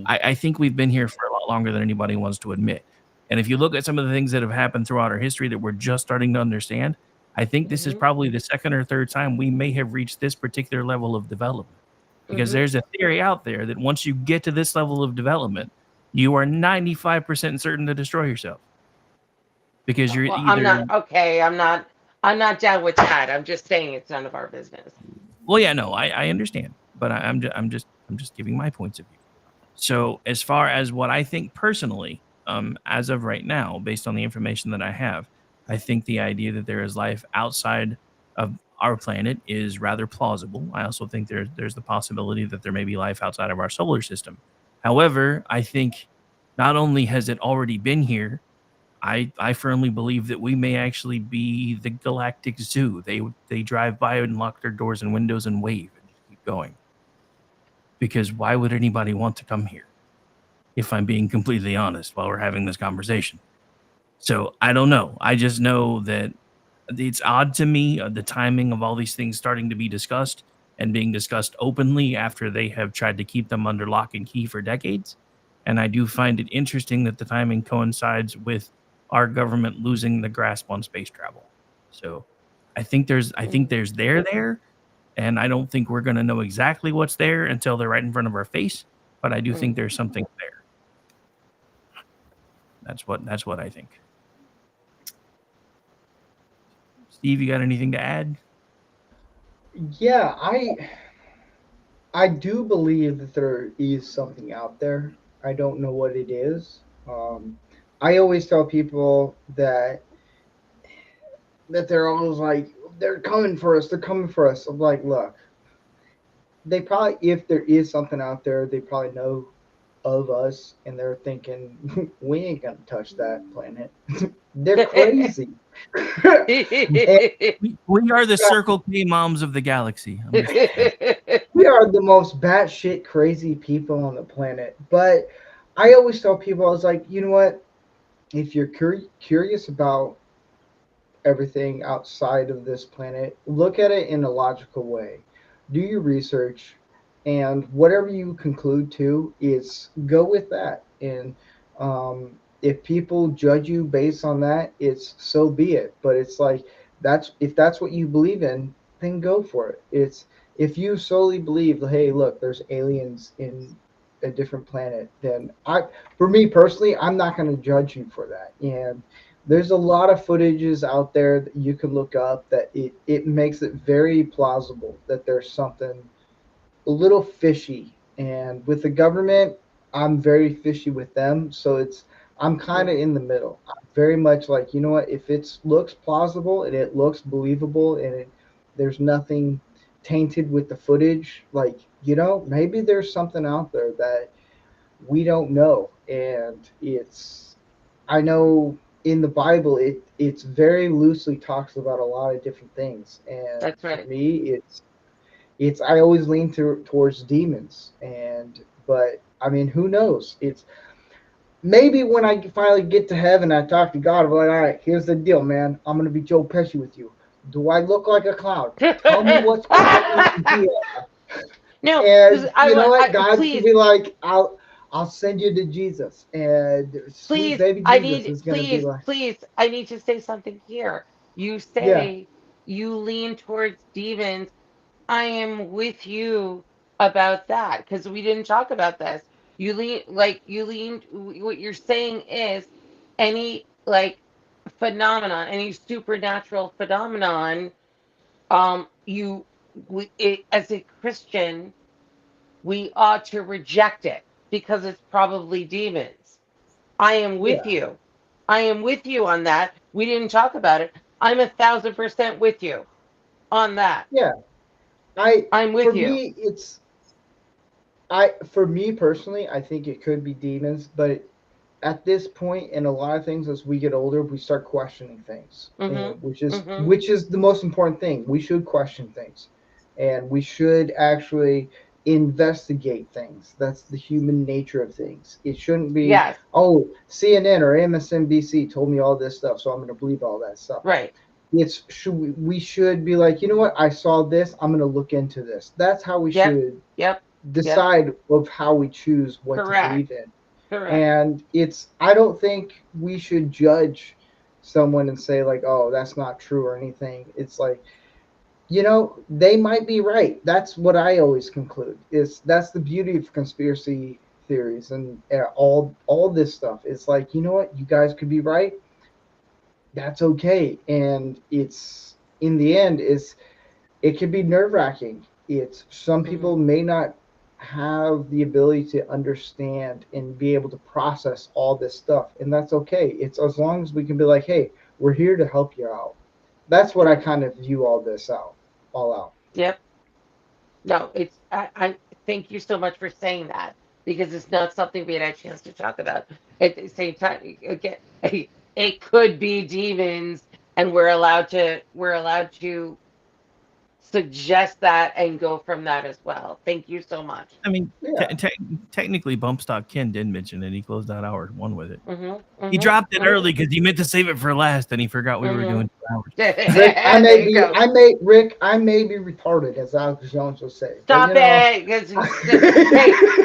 I think we've been here for a lot longer than anybody wants to admit. And if you look at some of the things that have happened throughout our history that we're just starting to understand, I think this is probably the second or third time we may have reached this particular level of development. Because there's a theory out there that once you get to this level of development, you are 95% certain to destroy yourself. Because you're Well, either I'm not down with that. I'm just saying it's none of our business. Well, yeah, no, I understand, but I'm just giving my points of view. So as far as what I think personally, as of right now, based on the information that I have, I think the idea that there is life outside of our planet is rather plausible. I also think there's the possibility that there may be life outside of our solar system. However, I think not only has it already been here, I firmly believe that we may actually be the galactic zoo. They drive by and lock their doors and windows and wave and just keep going. Because why would anybody want to come here? If I'm being completely honest while we're having this conversation. So I don't know. I just know that it's odd to me, the timing of all these things starting to be discussed and being discussed openly after they have tried to keep them under lock and key for decades. And I do find it interesting that the timing coincides with our government losing the grasp on space travel. So I think there's there, and I don't think we're going to know exactly what's there until they're right in front of our face. But I do think there's something there. That's what I think. Steve, you got anything to add? Yeah, I do believe that there is something out there. I don't know what it is. I always tell people that they're always like, they're coming for us. They're coming for us. I'm like, look, they probably, if there is something out there, they probably know of us, and they're thinking, we ain't gonna touch that planet. They're crazy. We are the Circle K moms of the galaxy. We are the most batshit crazy people on the planet. But I always tell people, I was like, you know what? If you're curious about everything outside of this planet, look at it in a logical way. Do your research, and whatever you conclude to is go with that. And if people judge you based on that, it's so be it. But it's like, if that's what you believe in, then go for it. It's if you solely believe, hey, look, there's aliens in a different planet, then for me personally, I'm not going to judge you for that. And there's a lot of footages out there that you can look up that it makes it very plausible that there's something a little fishy. And with the government, I'm very fishy with them. So I'm kind of in the middle. I'm very much like, you know what, if it looks plausible and it looks believable and there's nothing tainted with the footage, like, maybe there's something out there that we don't know. And I know in the Bible, it's very loosely talks about a lot of different things. And That's right. For me, I always lean towards demons. But I mean, who knows? It's maybe when I finally get to heaven, I talk to God. I'm like, all right, here's the deal, man. I'm going to be Joe Pesci with you. Do I look like a clown? Tell me what's going on. No, and you know what? God please, can be like, I'll send you to Jesus, and sweet please, baby Jesus is going to be like, please, I need to say something here. You say you lean towards demons. I am with you about that because we didn't talk about this. What you're saying is any phenomenon, any supernatural phenomenon, as a Christian, we ought to reject it because it's probably demons. I am with you. I am with you on that. We didn't talk about it. I'm 1,000% with you on that. Yeah. I'm with for you. me, for me personally, I think it could be demons, but at this point, in a lot of things, as we get older, we start questioning things, and which is the most important thing. We should question things, and we should actually investigate things. That's the human nature of things. It shouldn't be, Yes. oh, CNN or MSNBC told me all this stuff, so I'm going to believe all that stuff. Right. We should be like, you know what? I saw this. I'm going to look into this. That's how we should decide of how we choose what to believe in. Correct. And I don't think we should judge someone and say like, oh, that's not true or anything. It's like, they might be right. That's what I always conclude. That's the beauty of conspiracy theories and all this stuff. It's like, you know what? You guys could be right. That's okay. And it's, in the end, it can be nerve-wracking. Some people may not have the ability to understand and be able to process all this stuff, and that's okay. It's as long as we can be like, hey, we're here to help you out. That's what I kind of view all out. Yep. No, I thank you so much for saying that, because it's not something we had a chance to talk about. At the same time, again, it could be demons, and we're allowed to suggest that and go from that as well. Thank you so much. I mean, technically, Bumpstock Ken did mention it. He closed out hour 1 with it. He dropped it early because he meant to save it for last, and he forgot we were doing 2 hours. Rick, I may be retarded, as Alex Jones will say. Stop it! Hey,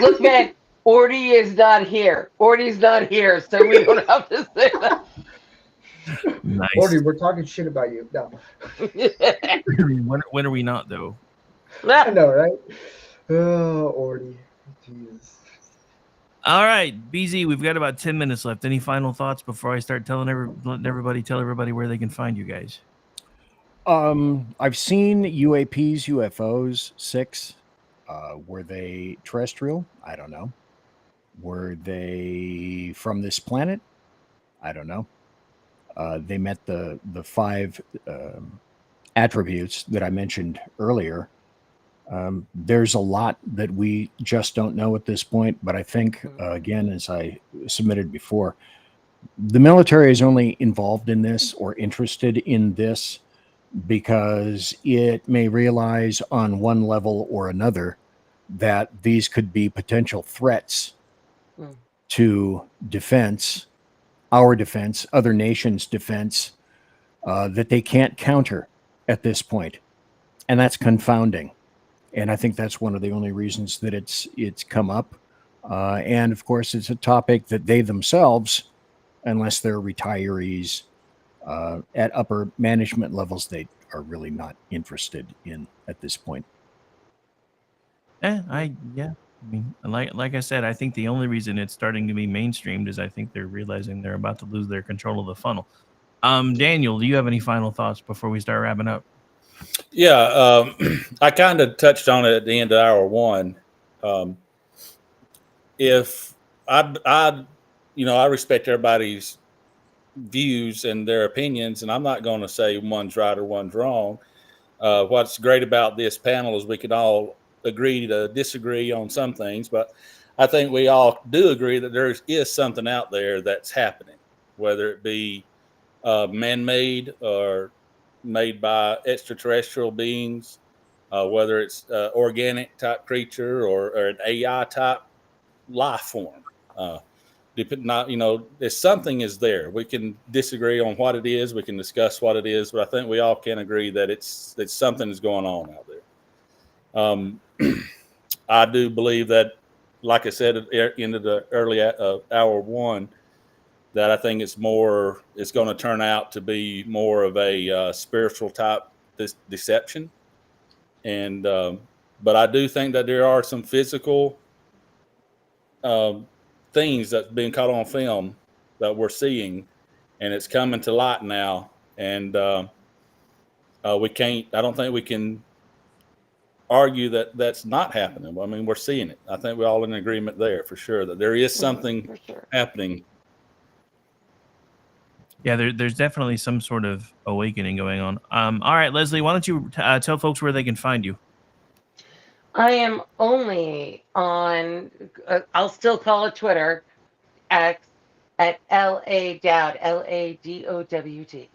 look, man, Orty is not here. Orty's not here, so we don't have to say that. Nice. Orty, we're talking shit about you. No. When are we not, though? I know, right? Oh, Orty. Jesus. All right, BZ, we've got about 10 minutes left. Any final thoughts before I start letting everybody where they can find you guys? I've seen UAPs, UFOs, 6. Were they terrestrial? I don't know. Were they from this planet? I don't know. They met the 5 attributes that I mentioned earlier. There's a lot that we just don't know at this point, but I think, again, as I submitted before, the military is only involved in this or interested in this because it may realize on one level or another that these could be potential threats to defense, our defense, other nations' defense, that they can't counter at this point. And that's confounding. And I think that's one of the only reasons that it's come up. And of course, it's a topic that they themselves, unless they're retirees at upper management levels, they are really not interested in at this point. I mean, like I said, I think the only reason it's starting to be mainstreamed is I think they're realizing they're about to lose their control of the funnel. Daniel, do you have any final thoughts before we start wrapping up? Yeah, I kind of touched on it at the end of hour 1. If I respect everybody's views and their opinions, and I'm not going to say one's right or one's wrong. What's great about this panel is we can all agree to disagree on some things, but I think we all do agree that there is something out there that's happening, whether it be man-made or made by extraterrestrial beings, whether it's organic type creature or an AI type life form. If something is there, we can disagree on what it is. We can discuss what it is, but I think we all can agree that it's something is going on out there. I do believe that, like I said at the end of the early hour 1, that I think it's going to turn out to be more of a spiritual type deception. And but I do think that there are some physical things that's being caught on film that we're seeing, and it's coming to light now. And I don't think we can argue that that's not happening. I mean, we're seeing it. I think we're all in agreement there for sure that there is something happening. Yeah, there's definitely some sort of awakening going on. All right, Leslie, why don't you tell folks where they can find you? I am only on, I'll still call it Twitter, X, at LA Dowd, LADOWD.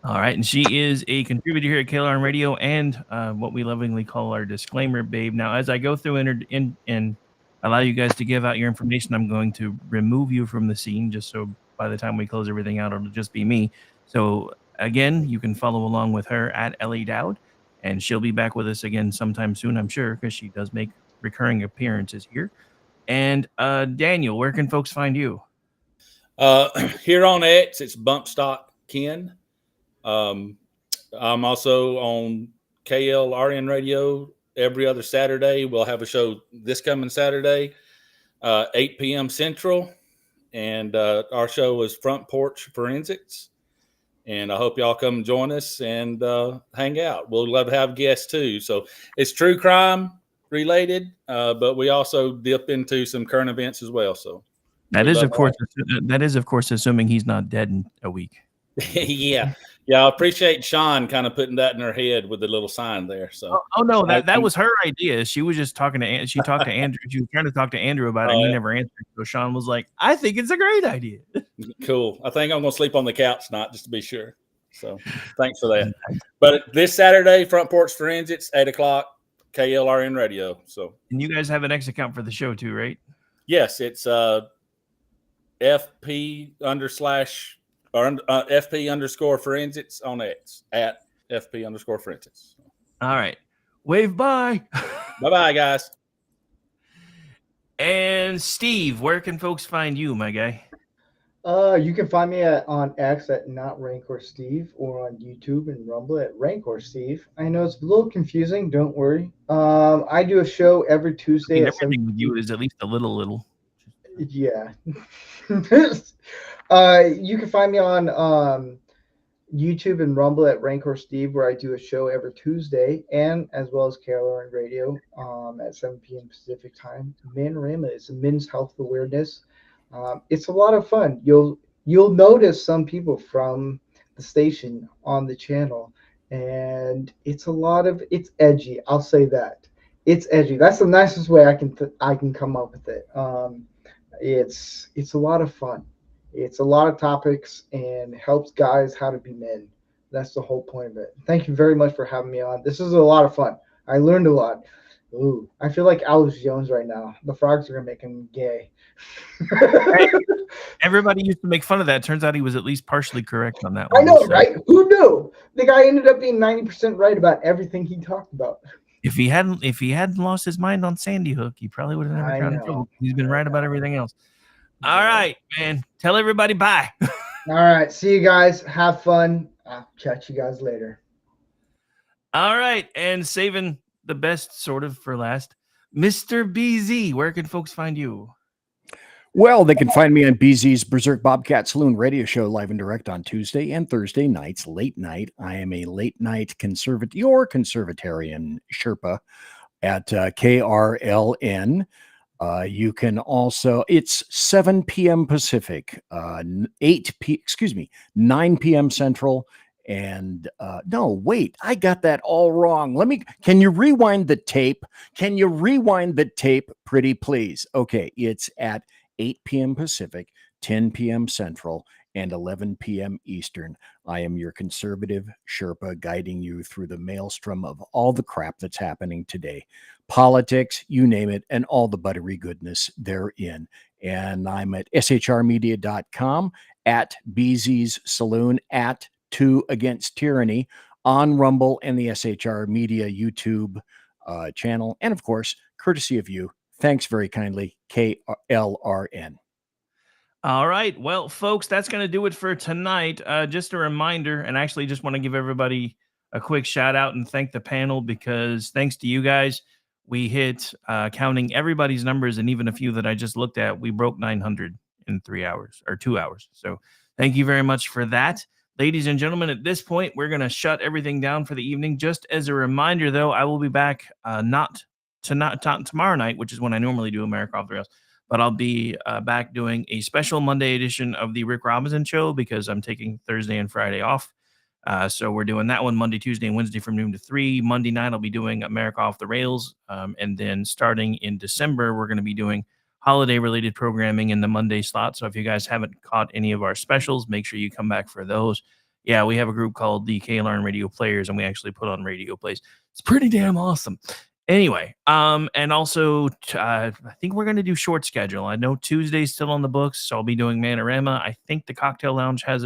All right, and she is a contributor here at KLRN Radio and what we lovingly call our disclaimer babe. Now, as I go through and allow you guys to give out your information, I'm going to remove you from the scene just so by the time we close everything out, it'll just be me. So again, you can follow along with her at LA Dowd, and she'll be back with us again sometime soon, I'm sure, because she does make recurring appearances here. And Daniel, where can folks find you? Here on X, it's Bumpstock Ken. I'm also on KLRN Radio every other Saturday. We'll have a show this coming Saturday, 8 p.m. Central. And our show is Front Porch Forensics. And I hope y'all come join us and hang out. We'll love to have guests too. So it's true crime related, but we also dip into some current events as well. So that is, of course, assuming he's not dead in a week. yeah. I appreciate Sean kind of putting that in her head with the little sign there. So no, that was her idea. She was just talking to Andrew. She was trying to talk to Andrew about it, and he never answered. So Sean was like, "I think it's a great idea." Cool. I think I'm going to sleep on the couch tonight just to be sure. So thanks for that. But this Saturday, Front Porch Forensics, 8:00, KLRN Radio. So, and you guys have an X account for the show too, right? Yes, it's FP_forensics on X at FP_forensics. All right. Wave bye. Bye, guys. And Steve, where can folks find you, my guy? You can find me on X at Not Rancor Steve, or on YouTube and Rumble at Rancor Steve. I know it's a little confusing. Don't worry. I do a show every Tuesday. Everything with you is at least a little. Yeah. You can find me on YouTube and Rumble at Rancor Steve, where I do a show every Tuesday, and as well as KLRN Radio at 7 p.m. Pacific time. Manorama is a men's health awareness. It's a lot of fun. You'll notice some people from the station on the channel, and it's edgy. I'll say that it's edgy. That's the nicest way I can come up with it. It's a lot of fun. It's a lot of topics and helps guys how to be men. That's the whole point of it. Thank you very much for having me on. This is a lot of fun. I learned a lot. Ooh, I feel like Alex Jones right now. The frogs are gonna make him gay. Everybody used to make fun of that. Turns out he was at least partially correct on that one. I know, right? Who knew? The guy ended up being 90% right about everything he talked about. If he hadn't lost his mind on Sandy Hook, he probably would have never gotten in trouble. He's been right about everything else. All right, man. Tell everybody bye. All right. See you guys. Have fun. I'll chat you guys later. All right. And saving the best sort of for last, Mr. BZ, where can folks find you? Well, they can find me on BZ's Berserk Bobcat Saloon radio show live and direct on Tuesday and Thursday nights, late night. I am a late night conservatarian Sherpa at KRLN. You can also, it's 7 p.m. Pacific, 9 p.m. Central. And no, wait, I got that all wrong. Can you rewind the tape? Pretty please? Okay, it's at 8 p.m. Pacific, 10 p.m. Central, and 11 p.m. Eastern. I am your conservative Sherpa guiding you through the maelstrom of all the crap that's happening today. Politics, you name it, and all the buttery goodness therein. And I'm at shrmedia.com, at BZ's Saloon, at 2 Against Tyranny, on Rumble and the SHR Media YouTube channel. And of course, courtesy of you, thanks very kindly, KLRN. All right. Well, folks, that's going to do it for tonight. Just a reminder, and actually just want to give everybody a quick shout out and thank the panel, because thanks to you guys, we hit, counting everybody's numbers and even a few that I just looked at, we broke 900 in 3 hours or 2 hours. So thank you very much for that. Ladies and gentlemen, at this point, we're going to shut everything down for the evening. Just as a reminder, though, I will be back not tomorrow night, which is when I normally do America Off the Rails, but I'll be back doing a special Monday edition of the Rick Robinson Show, because I'm taking Thursday and Friday off. So we're doing that one Monday, Tuesday, and Wednesday from noon to 3. Monday night, I'll be doing America Off the Rails. And then starting in December, we're going to be doing holiday-related programming in the Monday slot. So if you guys haven't caught any of our specials, make sure you come back for those. Yeah, we have a group called the KLRN Radio Players, and we actually put on radio plays. It's pretty damn awesome. Anyway, and also I think we're going to do short schedule. I know Tuesday's still on the books, so I'll be doing Manorama. I think the Cocktail Lounge has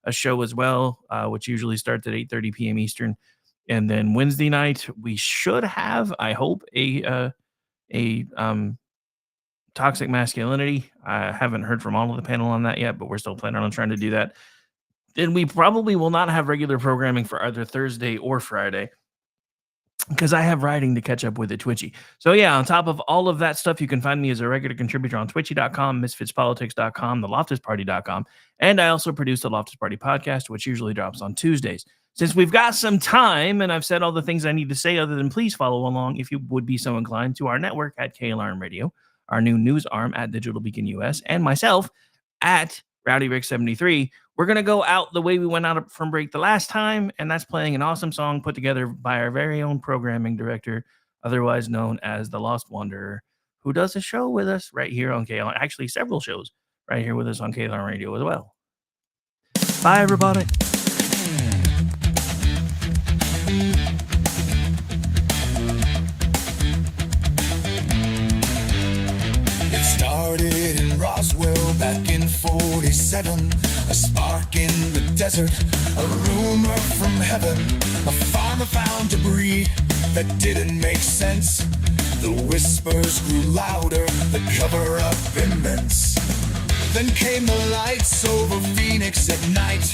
a show as well, which usually starts at 8:30 p.m. Eastern. And then Wednesday night, we should have, I hope, a toxic masculinity. I haven't heard from all of the panel on that yet, but we're still planning on trying to do that. Then we probably will not have regular programming for either Thursday or Friday because I have writing to catch up with at Twitchy. So yeah, on top of all of that stuff, you can find me as a regular contributor on twitchy.com, misfitspolitics.com, theloftusparty.com, and I also produce the Loftus Party podcast, which usually drops on Tuesdays. Since we've got some time and I've said all the things I need to say other than please follow along, if you would be so inclined, to our network at KLRN Radio, our new news arm at Digital Beacon US, and myself at Rowdy Rick 73. We're going to go out the way we went out from break the last time, and that's playing an awesome song put together by our very own programming director, otherwise known as the Lost Wanderer, who does a show with us right here on KLRN, actually several shows right here with us on KLRN Radio as well. Bye, everybody. It started in Roswell back in 47. A spark in the desert, a rumor from heaven. A farmer found debris that didn't make sense. The whispers grew louder, the cover-up immense. Then came the lights over Phoenix at night.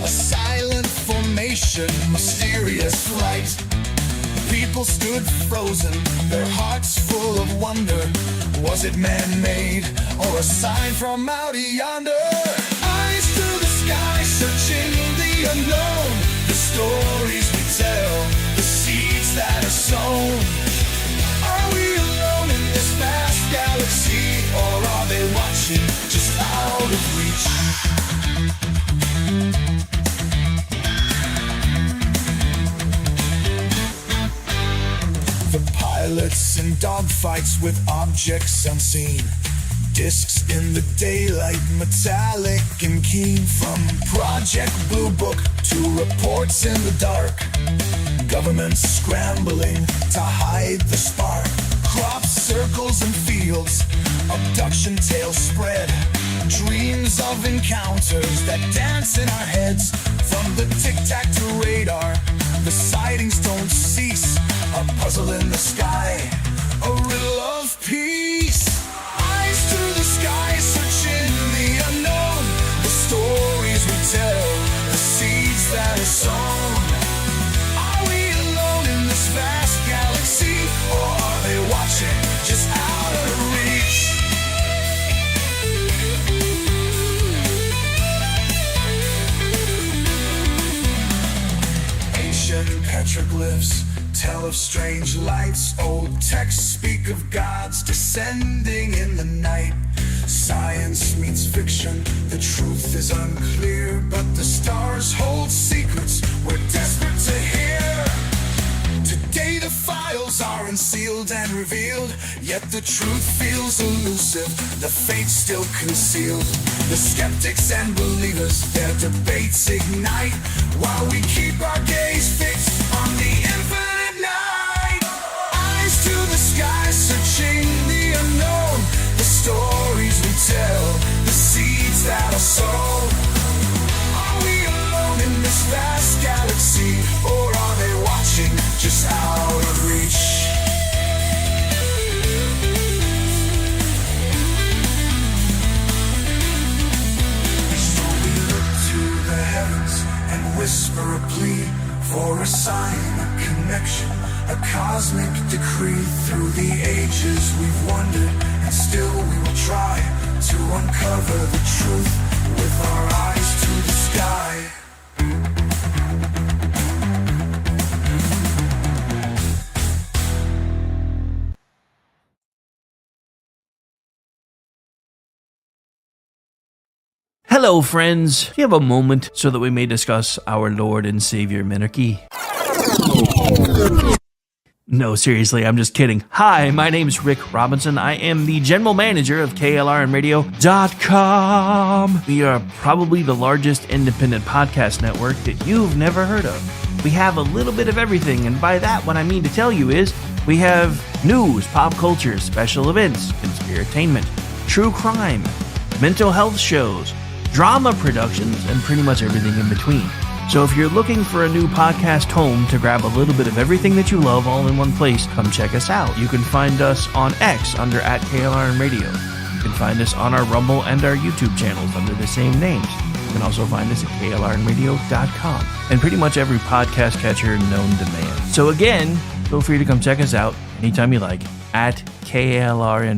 A silent formation, mysterious flight. People stood frozen, their hearts full of wonder. Was it man-made or a sign from out yonder? Eyes to the sky, searching the unknown. The stories we tell, the seeds that are sown. Are we alone in this vast galaxy, or are they watching just out of reach? The pilots in dogfights with objects unseen. Discs in the daylight, metallic and keen. From Project Blue Book to reports in the dark. Governments scrambling to hide the spark. Crop circles and fields, abduction tales spread. Dreams of encounters that dance in our heads. From the tic-tac to radar, the sightings don't cease. A puzzle in the sky, a riddle of peace. Eyes to the sky, searching the unknown. The stories we tell, the seeds that are sown. Are we alone in this vast galaxy, or are they watching just out of reach? Ancient petroglyphs tell of strange lights. Old texts speak of gods descending in the night. Science meets fiction, the truth is unclear, but the stars hold secrets we're desperate to hear. Today the files are unsealed and revealed, yet the truth feels elusive, the fate's still concealed. The skeptics and believers, their debates ignite, while we keep our gaze fixed on the infinite night. Eyes to the sky, searching the unknown. The stories we tell, the seeds that are sown. Are we alone in this vast galaxy, or are they watching just out of reach? So we look to the heavens and whisper a plea for a sign, a connection, a cosmic decree. Through the ages we've wondered, and still we will try to uncover the truth with our eyes to the sky. Hello Hello, friends. Do you have a moment so that we may discuss our Lord and Savior Minarchy? No, seriously, I'm just kidding. Hi, my name's Rick Robinson. I am the general manager of KLRNradio.com. We are probably the largest independent podcast network that you've never heard of. We have a little bit of everything, and by that, what I mean to tell you is we have news, pop culture, special events, conspiratainment, true crime, mental health shows, drama productions, and pretty much everything in between. So if you're looking for a new podcast home to grab a little bit of everything that you love all in one place, come check us out. You can find us on X under @KLRNradio. You can find us on our Rumble and our YouTube channels under the same names. You can also find us at KLRNradio.com and pretty much every podcast catcher known to man. So again, feel free to come check us out anytime you like at KLRN.